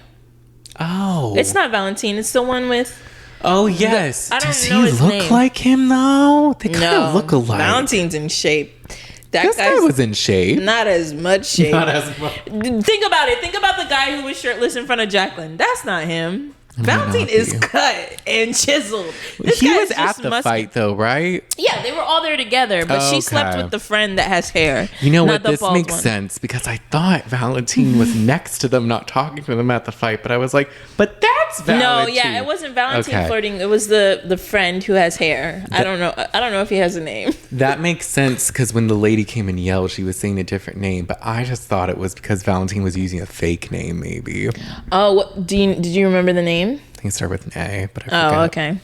Oh. It's not Valentine. It's the one with... Oh, yes. Does he look like him, though? They kind of look alike. Valentine's in shape. This guy was in shape. Not as much shape. Not as much. Think about it. Think about the guy who was shirtless in front of Jacqueline. That's not him. Valentine is cut and chiseled. He was at the fight, though, right? Yeah, they were all there together, but she slept with the friend that has hair. You know what? This makes sense because I thought Valentine was next to them, not talking to them at the fight. But I was like, but that's Valentine. No, yeah, it wasn't Valentine flirting. It was the friend who has hair. I don't know if he has a name. That makes sense because when the lady came and yelled, she was saying a different name. But I just thought it was because Valentine was using a fake name, maybe. Oh, did you remember the name? I think it started with an A, but I forgot. Oh, okay.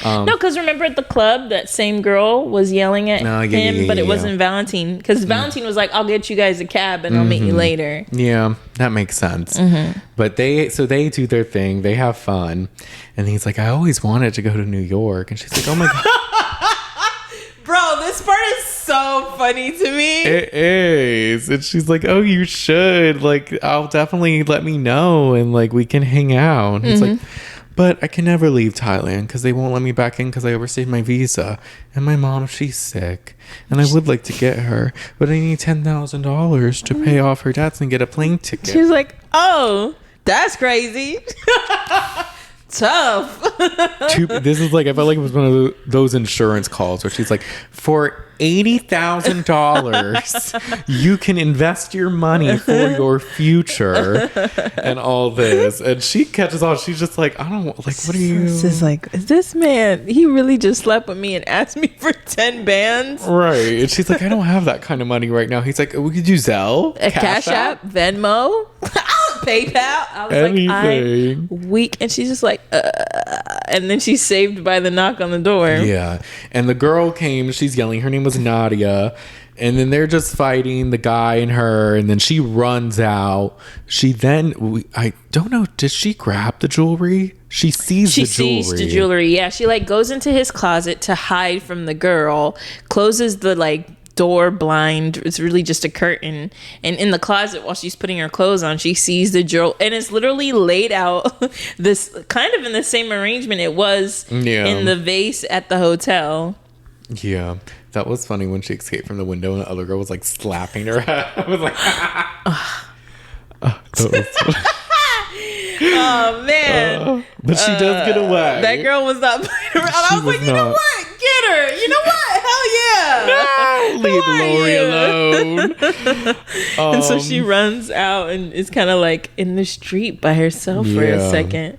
No, because remember at the club, that same girl was yelling at him, but it wasn't Valentine. Because Valentine was like, I'll get you guys a cab and I'll meet you later. Yeah, that makes sense. But they do their thing. They have fun. And he's like, I always wanted to go to New York. And she's like, oh my God. Bro, this part is so funny to me. It is. And she's like, oh, you should. Like, I'll definitely let me know. And like, we can hang out. And he's like, but I can never leave Thailand because they won't let me back in because I overstayed my visa. And my mom, she's sick. And I would like to get her, but I need $10,000 to pay off her debts and get a plane ticket. She's like, oh, that's crazy. Tough. This is like, I felt like it was one of those insurance calls where she's like, for $80,000 you can invest your money for your future and all this. And she catches on. She's just like, I don't like, what are you? This is like, is this man, he really just slept with me and asked me for 10 bands? Right. And she's like, I don't have that kind of money right now. He's like, we could do Zelle, a Cash App, Venmo. I'll PayPal. I was Anything. like, I'm weak. And she's just like, and then she's saved by the knock on the door. Yeah. And the girl came, she's yelling. Her name was Nadia. And then they're just fighting, the guy and her. And then she runs out. She then, I don't know, does she grab the jewelry? She sees the jewelry. Yeah. She like goes into his closet to hide from the girl, closes the like door blind. It's really just a curtain. And in the closet, while she's putting her clothes on, she sees the jewel, and it's literally laid out this kind of in the same arrangement it was in the vase at the hotel. Yeah, that was funny when she escaped from the window and the other girl was like slapping her head. I was like, oh man. But she does get away. That girl was not playing around. I was like, you know what? Get her. You know what? Hell yeah. No, leave Lori alone. And so she runs out and is kind of like in the street by herself for a second.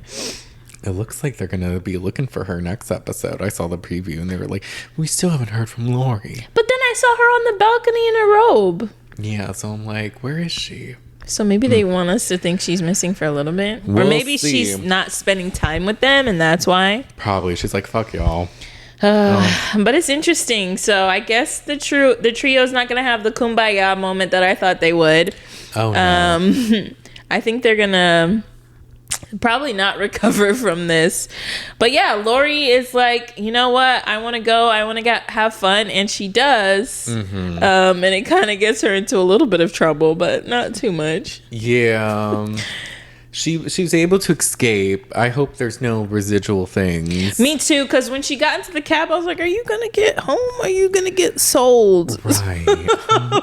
It looks like they're going to be looking for her next episode. I saw the preview and they were like, we still haven't heard from Lori. But then I saw her on the balcony in a robe. Yeah, so I'm like, where is she? So maybe they want us to think she's missing for a little bit. Or maybe she's not spending time with them and that's why. Probably. She's like, fuck y'all. But it's interesting. So I guess the trio's not going to have the kumbaya moment that I thought they would. Oh, no. I think they're going to probably not recover from this. But yeah, Lori is like, you know what? I want to go. I want to have fun. And she does. Mm-hmm. And it kind of gets her into a little bit of trouble, but not too much. Yeah. She was able to escape. I hope there's no residual things. Me too, because when she got into the cab, I was like, are you going to get home? Are you going to get sold? Right.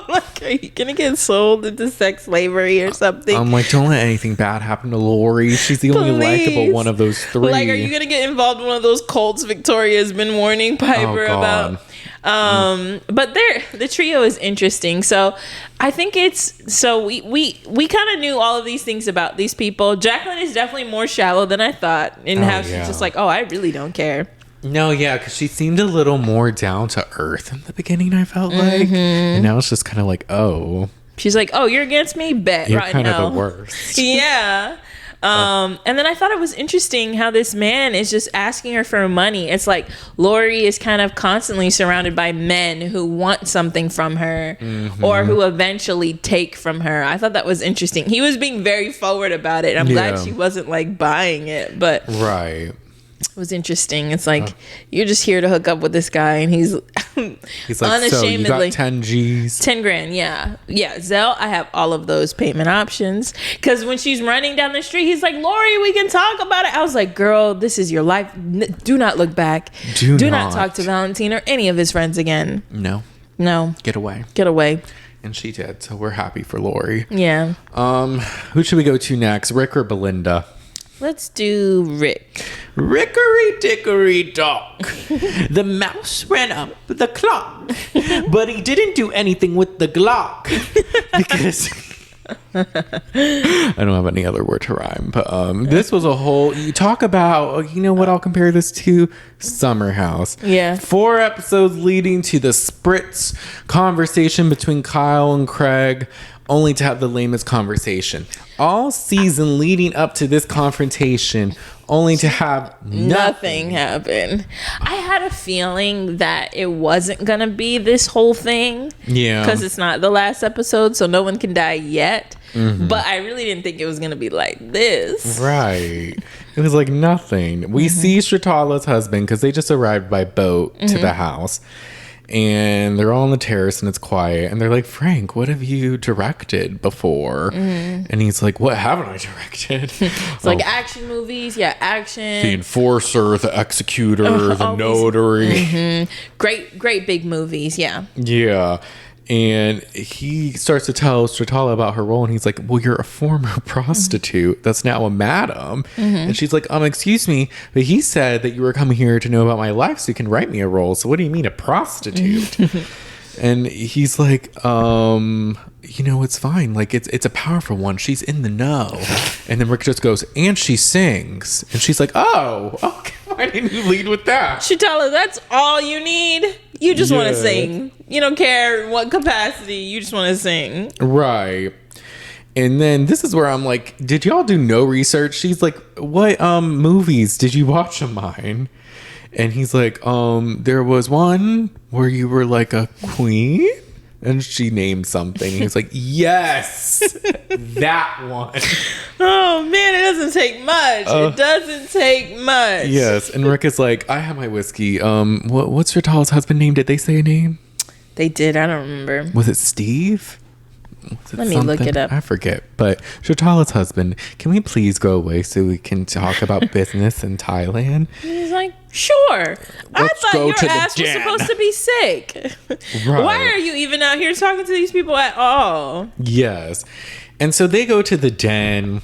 Like, are you going to get sold into sex slavery or something? I'm like, don't let anything bad happen to Lori. She's the only likable one of those three. Like, are you going to get involved in one of those cults Victoria's been warning Piper about? But the trio is interesting. So I think we kind of knew all of these things about these people. Jacqueline is definitely more shallow than I thought in how she's just like, oh, I really don't care. No, yeah, because she seemed a little more down to earth in the beginning, I felt like. And now it's just kind of like, oh. She's like, oh, you're against me? Bet you're right kind now. of the worst. Yeah. And then I thought it was interesting how this man is just asking her for money. It's like Lori is kind of constantly surrounded by men who want something from her or who eventually take from her. I thought that was interesting. He was being very forward about it. I'm glad she wasn't like buying it, but right. It was interesting. It's like you're just here to hook up with this guy, and he's like, unashamedly, so you got 10 G's, 10 grand. Yeah, Zelle. I have all of those payment options. Because when she's running down the street, he's like, Lori, we can talk about it. I was like, girl, this is your life. Do not look back. Do not talk to Valentine or any of his friends again. No. Get away. And she did. So we're happy for Lori. Yeah. Who should we go to next? Rick or Belinda? Let's do Rick. Rickory dickory dock. The mouse ran up the clock, but he didn't do anything with the Glock because I don't have any other word to rhyme. But this was a whole. You talk about. You know what? I'll compare this to Summer House. Yeah. 4 episodes leading to the spritz conversation between Kyle and Craig, only to have the lamest conversation. All season leading up to this confrontation, only to have nothing happen. I had a feeling that it wasn't gonna be this whole thing. Yeah. Because it's not the last episode, so no one can die yet. But I really didn't think it was gonna be like this. Right. It was like nothing. We see Shatala's husband, because they just arrived by boat to the house. And they're all on the terrace and it's quiet. And they're like, Frank, what have you directed before? And he's like, what haven't I directed? It's like action movies. Yeah, action. The Enforcer, The Executor, The Notary. Great big movies. Yeah. Yeah. And he starts to tell Stratala about her role. And he's like, well, you're a former prostitute that's now a madam. And she's like, excuse me, but he said that you were coming here to know about my life so you can write me a role. So what do you mean a prostitute? And he's like, it's fine. Like, it's a powerful one. She's in the know. And then Rick just goes, and she sings. And she's like, oh, okay. Why didn't you lead with that? Shatala, that's all you need? You just want to sing. You don't care what capacity. You just want to sing. Right. And then this is where I'm like, did y'all do no research? She's like, what movies did you watch of mine? And he's like, there was one where you were like a queen. And she named something. He's like, yes, that one. Oh, man, it doesn't take much. It doesn't take much. Yes. And Rick is like, I have my whiskey. What's Shatala's husband name? Did they say a name? They did. I don't remember. Was it Steve? Let me look it up. I forget. But Shatala's husband, can we please go away so we can talk about business in Thailand? He's like, sure. I thought your ass was supposed to be sick. Right. Why are you even out here talking to these people at all? Yes. And so they go to the den.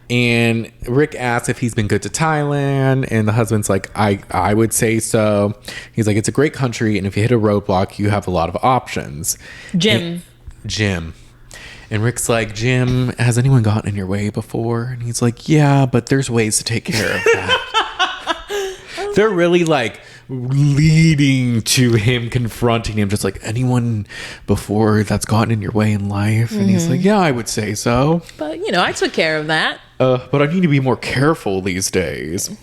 And Rick asks if he's been good to Thailand. And the husband's like, I would say so. He's like, it's a great country. And if you hit a roadblock, you have a lot of options. Jim. And Rick's like, Jim, has anyone gotten in your way before? And he's like, yeah, but there's ways to take care of that. They're really like leading to him confronting him, just like, anyone before that's gotten in your way in life? And he's like, yeah, I would say so. But, I took care of that. But I need to be more careful these days.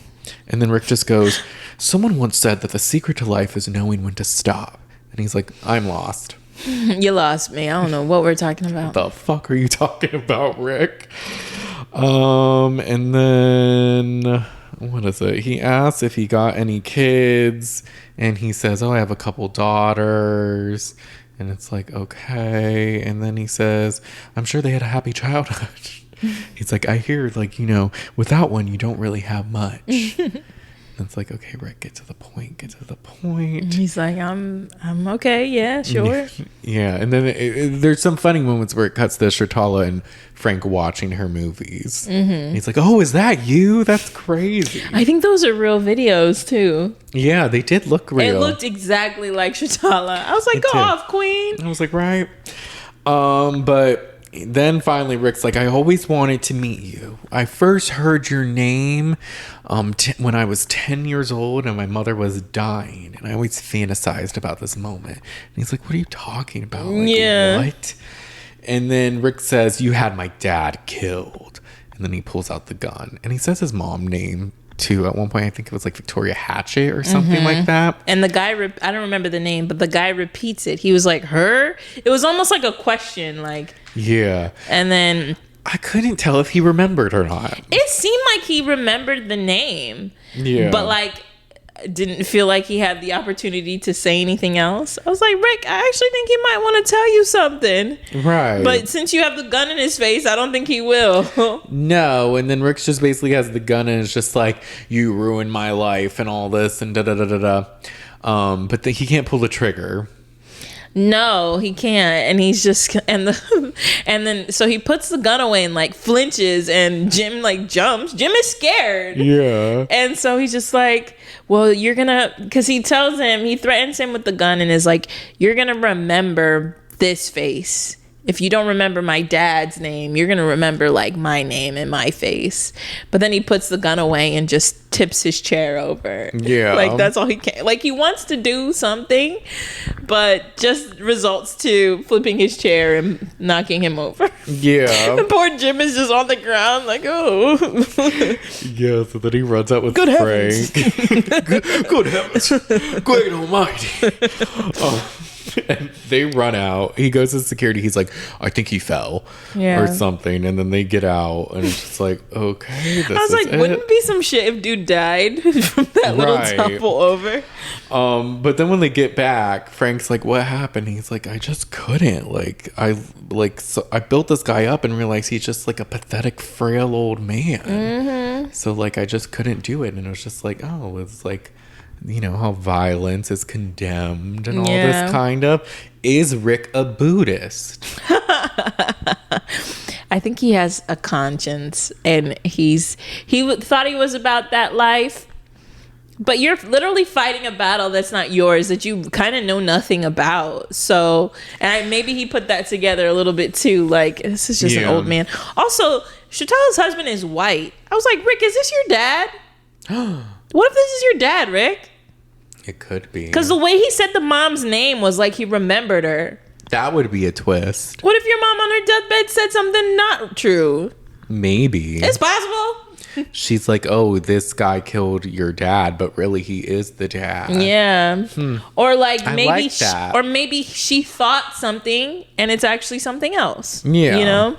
And then Rick just goes, someone once said that the secret to life is knowing when to stop. And he's like, I'm lost. You lost me. I don't know what we're talking about. What the fuck are you talking about, Rick? And then what is it? He asks if he got any kids, and he says, oh, I have a couple daughters. And it's like, okay. And then he says, I'm sure they had a happy childhood. He's like, I hear, like, without one, you don't really have much. And it's like, okay, Rick, get to the point. He's like, I'm okay. Yeah, sure. Yeah. And then there's some funny moments where it cuts to Shatala and Frank watching her movies. And he's like, oh, is that you? That's crazy. I think those are real videos too. Yeah, they did look real. It looked exactly like Shatala. I was like, go off, queen. I was like, right. But then finally Rick's like, I always wanted to meet you. I first heard your name when I was 10 years old and my mother was dying, and I always fantasized about this moment. And he's like, what are you talking about? Like, what? And then Rick says, you had my dad killed. And then he pulls out the gun and he says his mom name too. At one point I think it was like Victoria Hatchet or something like that. And the guy, I don't remember the name, but the guy repeats it. He was like, her? It was almost like a question, like, yeah. And then I couldn't tell if he remembered or not. It seemed like he remembered the name. Yeah. But like didn't feel like he had the opportunity to say anything else. I was like, Rick, I actually think he might want to tell you something. Right. But since you have the gun in his face, I don't think he will. No. And then Rick just basically has the gun and it's just like, you ruined my life and all this and da-da-da-da-da. But he can't pull the trigger. No, he can't. And he's just, and then, so he puts the gun away and like flinches, and Jim like jumps. Jim is scared. Yeah. And so he's just like, well, you're gonna, because he tells him, he threatens him with the gun and is like, you're gonna remember this face. If you don't remember my dad's name, you're going to remember like my name and my face. But then he puts the gun away and just tips his chair over. Yeah. Like that's all he can. Like he wants to do something, but just results to flipping his chair and knocking him over. Yeah. And poor Jim is just on the ground like, oh. Yeah, so then he runs out with Good Frank. Heavens. Good heavens. Great almighty. Oh. And they run out. He goes to security. He's like, I think he fell or something. And then they get out and it's just like, okay, this is I was like, wouldn't it be some shit if dude died from that little tumble over? But then when they get back, Frank's like, what happened? He's like, I just couldn't. I built this guy up and realized he's just like a pathetic, frail old man. Mm-hmm. So like, I just couldn't do it. And it was just like, oh, it's like, you know, how violence is condemned and all this kind of. Is Rick a Buddhist? I think he has a conscience and he thought he was about that life. But you're literally fighting a battle that's not yours, that you kind of know nothing about. So, and maybe he put that together a little bit too. Like, this is just an old man. Also, Shatala's husband is white. I was like, Rick, is this your dad? What if this is your dad, Rick? It could be. Because the way he said the mom's name was like he remembered her. That would be a twist. What if your mom on her deathbed said something not true? Maybe. It's possible. She's like, oh, this guy killed your dad, but really he is the dad. Yeah. Or like I maybe like that. or maybe she thought something and it's actually something else. Yeah. You know?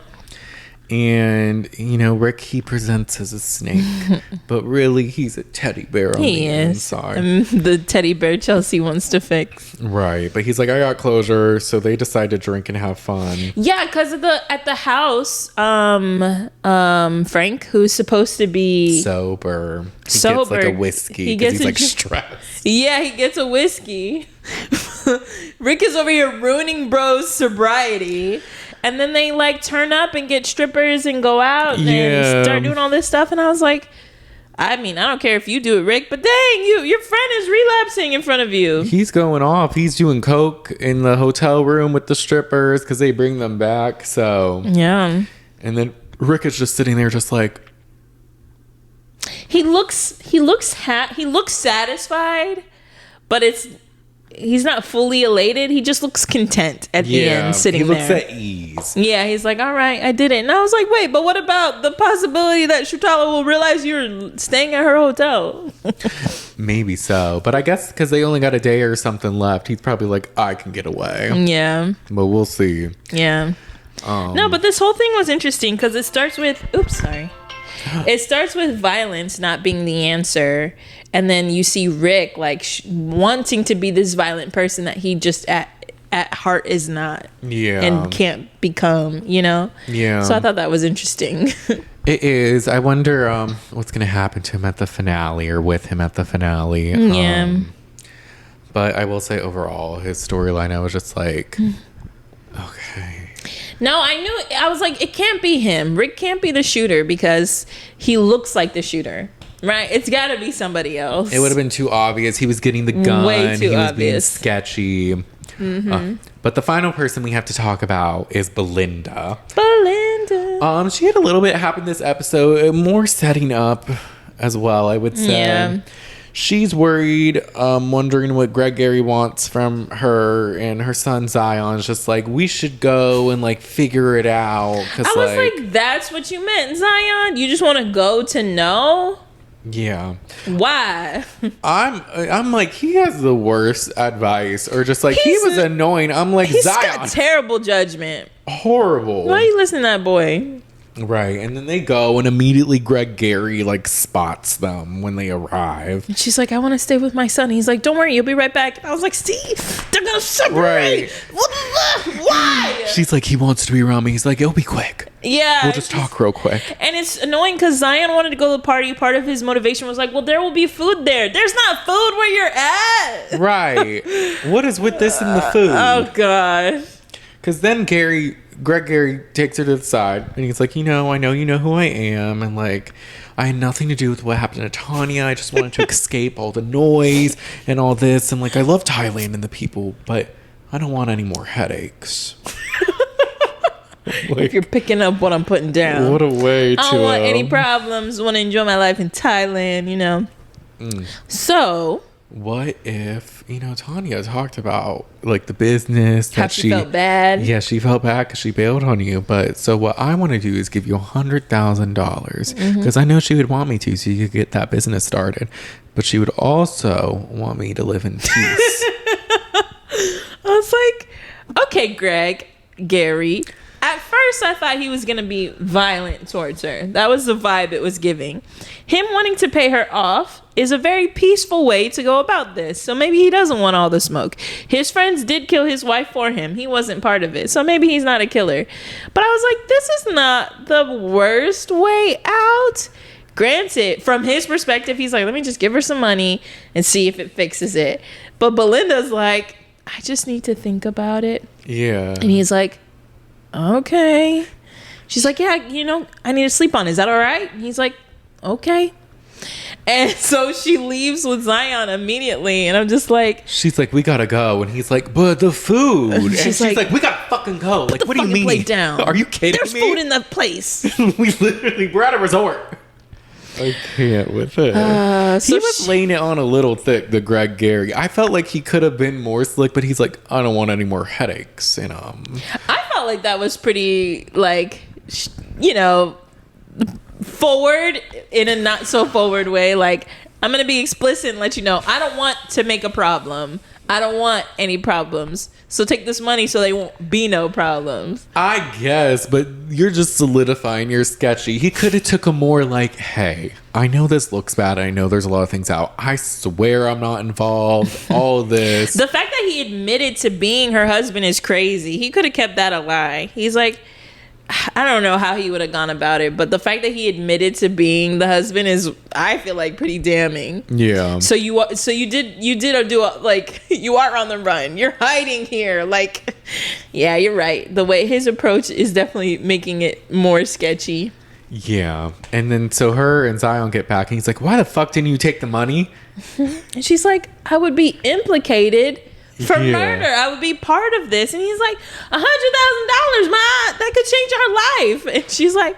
And, you know, Rick, he presents as a snake, but really he's a teddy bear on the inside. The teddy bear Chelsea wants to fix. Right. But he's like, I got closure. So they decide to drink and have fun. Yeah, because at the house, Frank, who's supposed to be Sober. He Sober. gets like a whiskey because he's like stressed. Yeah, he gets a whiskey. Rick is over here ruining bro's sobriety. And then they like turn up and get strippers and go out and start doing all this stuff. And I was like, I mean, I don't care if you do it, Rick, but dang, your friend is relapsing in front of you. He's going off. He's doing coke in the hotel room with the strippers because they bring them back. So yeah. And then Rick is just sitting there just like, he looks satisfied, but he's not fully elated. He just looks content at the end, sitting there. He looks at ease. Yeah, he's like, all right, I did it. And I was like, wait, but what about the possibility that Shutala will realize you're staying at her hotel? Maybe so. But I guess because they only got a day or something left, he's probably like, I can get away. Yeah. But we'll see. Yeah. No, but this whole thing was interesting because it starts with, it starts with violence not being the answer. And then you see Rick like wanting to be this violent person that he just at heart is not. Yeah. And can't become, you know? Yeah. So I thought that was interesting. It is. I wonder what's going to happen to him at the finale or with him at the finale. Yeah. But I will say overall, his storyline, I was just like, okay. No, I was like, it can't be him. Rick can't be the shooter because he looks like the shooter. Right? It's got to be somebody else. It would have been too obvious. He was getting the gun. Way too he was obvious. being sketchy. But the final person we have to talk about is Belinda. She had a little bit happen this episode. More setting up as well, I would say. Yeah. She's worried, wondering what Greg Gary wants from her, and her son Zion's just like, we should go and like figure it out. I was like, that's what you meant, Zion? You just want to go to know? Yeah. Why? I'm like, he has the worst advice, or just like, he was annoying. I'm like, he's Zion. got terrible judgment. Horrible. Why are you listening to that boy? Right. And then they go, and immediately Greg Gary like spots them when they arrive. And she's like, I want to stay with my son. He's like, don't worry, you'll be right back. And I was like, see, they're gonna separate. Right. Why? She's like, he wants to be around me. He's like, it'll be quick. Yeah. We'll just talk real quick. And it's annoying because Zion wanted to go to the party. Part of his motivation was like, well, there will be food there. There's not food where you're at. Right. What is with this in the food? Oh, God. Because then Greg Gary takes her to the side, and he's like, I know you know who I am, and like, I had nothing to do with what happened to Tanya. I just wanted to escape all the noise and all this, and like, I love Thailand and the people, but I don't want any more headaches. Like, if you're picking up what I'm putting down. What a way to... I don't want any problems. Want to enjoy my life in Thailand, So... What if, Tanya talked about like the business how that she felt bad. Yeah, she felt bad because she bailed on you. But so what I want to do is give you $100,000 because I know she would want me to, so you could get that business started. But she would also want me to live in peace. I was like, okay, Gary. At first, I thought he was going to be violent towards her. That was the vibe it was giving. Him wanting to pay her off is a very peaceful way to go about this. So maybe he doesn't want all the smoke. His friends did kill his wife for him. He wasn't part of it. So maybe he's not a killer. But I was like, this is not the worst way out. Granted, from his perspective, he's like, let me just give her some money and see if it fixes it. But Belinda's like, I just need to think about it. Yeah. And he's like, okay. She's like, yeah, I need to sleep on it. Is that all right? And he's like, okay. And so she leaves with Zion immediately. And I'm just like... She's like, we gotta go. And he's like, but the food. And she's like, we gotta fucking go. Like, what do you mean? Plate down. Are you kidding me? There's food in the place. We're at a resort. I can't with it. He was laying it on a little thick, the Greg Gary. I felt like he could have been more slick, but he's like, I don't want any more headaches. And I felt like that was pretty, like, forward in a not so forward way. Like, I'm going to be explicit and let you know, I don't want to make a problem. I don't want any problems. So take this money so they won't be no problems. I guess, but you're just solidifying you're sketchy. He could have took a more like, hey, I know this looks bad. I know there's a lot of things out. I swear I'm not involved. All of this. The fact that he admitted to being her husband is crazy. He could have kept that a lie. He's like, I don't know how he would have gone about it, but the fact that he admitted to being the husband is, I feel like, pretty damning. Yeah. So you did like, you are on the run. You're hiding here. Like, yeah, you're right. The way his approach is definitely making it more sketchy. Yeah. And then so her and Zion get back and he's like, why the fuck didn't you take the money? And she's like, I would be implicated for murder. I would be part of this. And he's like, $100,000, ma, that could change our life. And she's like,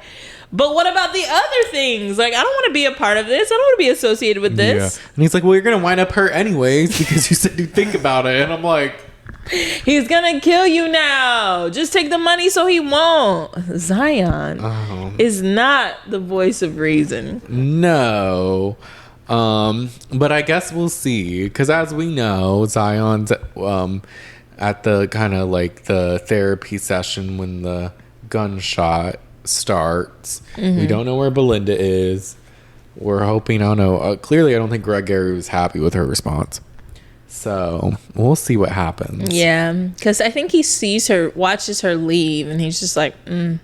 but what about the other things? Like, I don't want to be a part of this. I don't want to be associated with this. Yeah. And he's like, well, you're going to wind up hurt anyways because you said you think about it. And I'm like, he's going to kill you now. Just take the money so he won't. Zion is not the voice of reason. No. But I guess we'll see, because as we know, Zion's at the kind of like the therapy session when the gunshot starts. We don't know where Belinda is. We're hoping, I don't know, clearly I don't think Greg Gary was happy with her response, so we'll see what happens. Yeah, because I think he watches her leave, and he's just like, I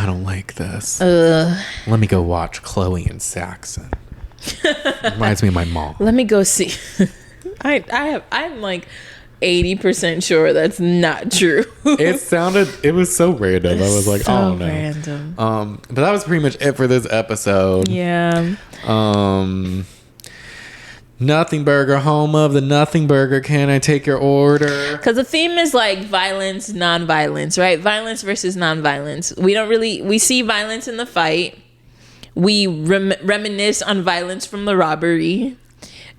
don't like this. Let me go watch Chloe and Saxon. Reminds me of my mom. Let me go see. I'm like 80% sure that's not true. It was so random. I was like, oh no. Random. But that was pretty much it for this episode. Yeah. Nothing Burger, home of the Nothing Burger. Can I take your order? Because the theme is like violence, non-violence, right? Violence versus non-violence. We see violence in the fight. We reminisce on violence from the robbery.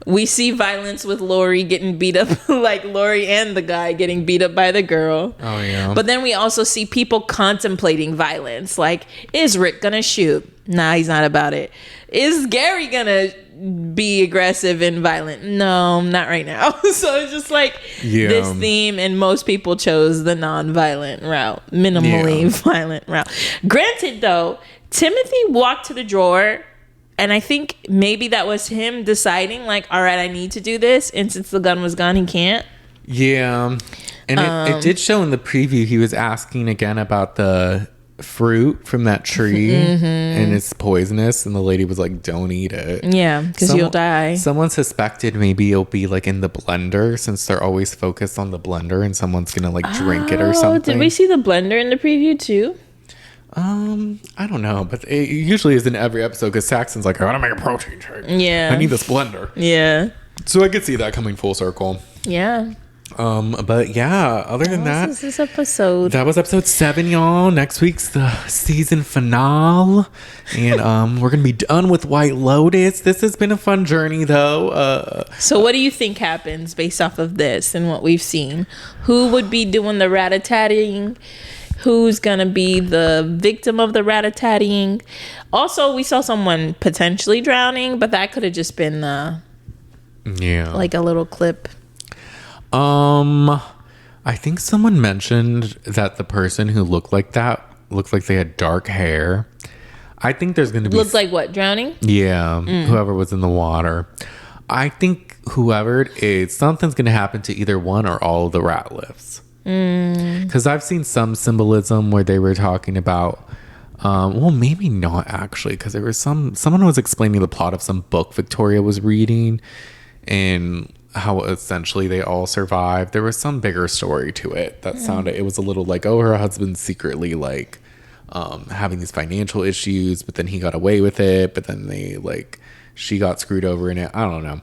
We see violence with Lori getting beat up, like Lori and the guy getting beat up by the girl. Oh, yeah. But then we also see people contemplating violence. Like, is Rick gonna shoot? Nah, he's not about it. Is Gary gonna be aggressive and violent? No, not right now. So it's just like this theme, and most people chose the non-violent route, minimally violent route. Granted, though, Timothy walked to the drawer, and I think maybe that was him deciding, like, all right, I need to do this, and since the gun was gone, he can't. Yeah. And it did show in the preview, he was asking again about the fruit from that tree, and it's poisonous, and the lady was like, don't eat it. Yeah, because you'll die. Someone suspected maybe it'll be like in the blender, since they're always focused on the blender, and someone's gonna like drink it or something. Did we see the blender in the preview too? I don't know, but it usually is in every episode because Saxon's like, I want to make a protein shake. Yeah. I need this blender. Yeah. So I could see that coming full circle. Yeah. But yeah, other than that, this is episode. That was episode 7, y'all. Next week's the season finale. And we're gonna be done with White Lotus. This has been a fun journey though. So what do you think happens based off of this and what we've seen? Who would be doing the rat-a-tatting? Who's gonna be the victim of the rat-a-tatting? Also, we saw someone potentially drowning, but that could have just been like a little clip. I think someone mentioned that the person who looked like they had dark hair. I think there's gonna be looked like what, drowning? Yeah, whoever was in the water. I think whoever it is, something's gonna happen to either one or all of the Ratliffs. Because I've seen some symbolism where they were talking about well, maybe not actually, because there was someone was explaining the plot of some book Victoria was reading and how essentially they all survived. There was some bigger story to it that sounded, it was a little like, oh, her husband's secretly like having these financial issues, but then he got away with it, but then she got screwed over in it. I don't know.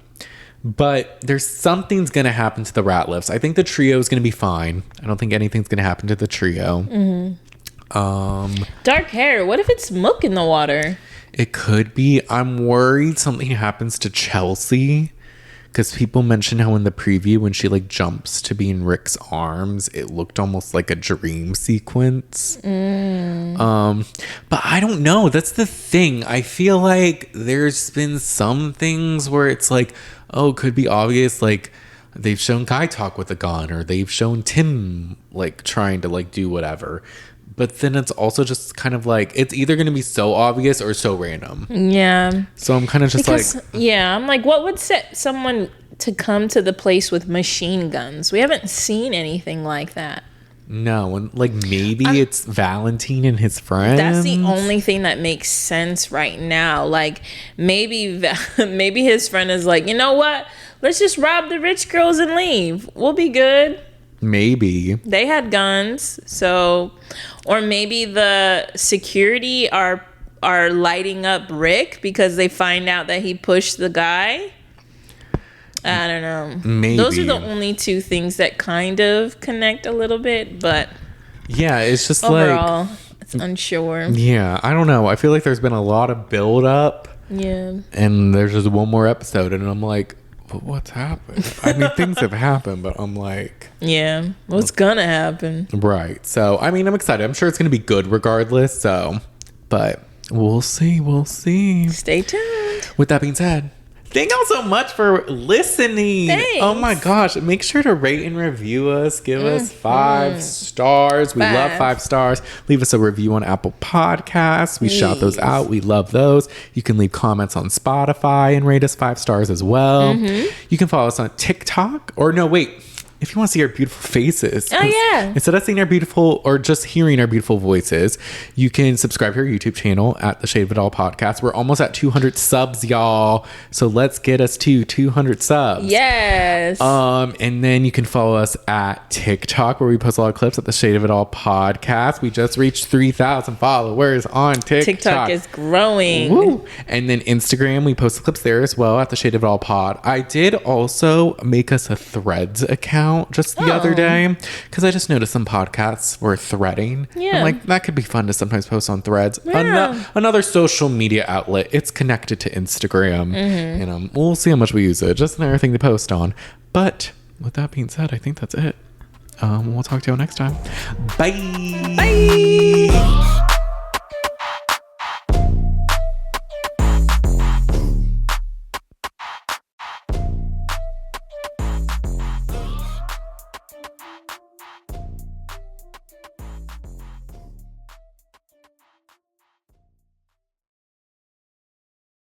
But there's something's going to happen to the Ratliffs. I think the trio is going to be fine. I don't think anything's going to happen to the trio. Dark hair. What if it's Mook in the water? It could be. I'm worried something happens to Chelsea. Because people mention how in the preview, when she like jumps to be in Rick's arms, it looked almost like a dream sequence. But I don't know. That's the thing. I feel like there's been some things where it's like, oh, could be obvious. Like they've shown Gaitok with a gun, or they've shown Tim like trying to like do whatever. But then it's also just kind of like, it's either going to be so obvious or so random. Yeah. So I'm kind of just I'm like, what would set someone to come to the place with machine guns? We haven't seen anything like that. No, and like maybe it's Valentine and his friends. That's the only thing that makes sense right now. Like maybe his friend is like, you know what? Let's just rob the rich girls and leave. We'll be good. Maybe they had guns, so, or maybe the security are lighting up Rick because they find out that he pushed the guy. I don't know. Maybe those are the only two things that kind of connect a little bit, but yeah, it's just overall, it's unsure. Yeah, I don't know. I feel like there's been a lot of build up. Yeah, and there's just one more episode, and I'm like, but what's happened? I mean, things have happened, but I'm like, yeah, what's gonna happen? Right. So, I mean, I'm excited. I'm sure it's gonna be good regardless. So, but we'll see. We'll see. Stay tuned. With that being said, thank y'all so much for listening. Thanks. Oh my gosh. Make sure to rate and review us. Give us 5 stars. We love 5 stars. Leave us a review on Apple Podcasts. We shout those out. We love those. You can leave comments on Spotify and rate us 5 stars as well. You can follow us on TikTok. Or no, wait. If you want to see our beautiful faces. Oh, yeah. Instead of seeing our beautiful or just hearing our beautiful voices, you can subscribe to our YouTube channel at The Shade of It All Podcast. We're almost at 200 subs, y'all. So let's get us to 200 subs. Yes. And then you can follow us at TikTok, where we post a lot of clips at The Shade of It All Podcast. We just reached 3,000 followers on TikTok. TikTok is growing. Woo. And then Instagram, we post the clips there as well at The Shade of It All Pod. I did also make us a Threads account just the other day, because I just noticed some podcasts were threading. Yeah. I'm like, that could be fun to sometimes post on Threads. Yeah. Another social media outlet. It's connected to Instagram. And we'll see how much we use it. Just another thing to post on. But with that being said, I think that's it. We'll talk to you all next time. Bye. Bye.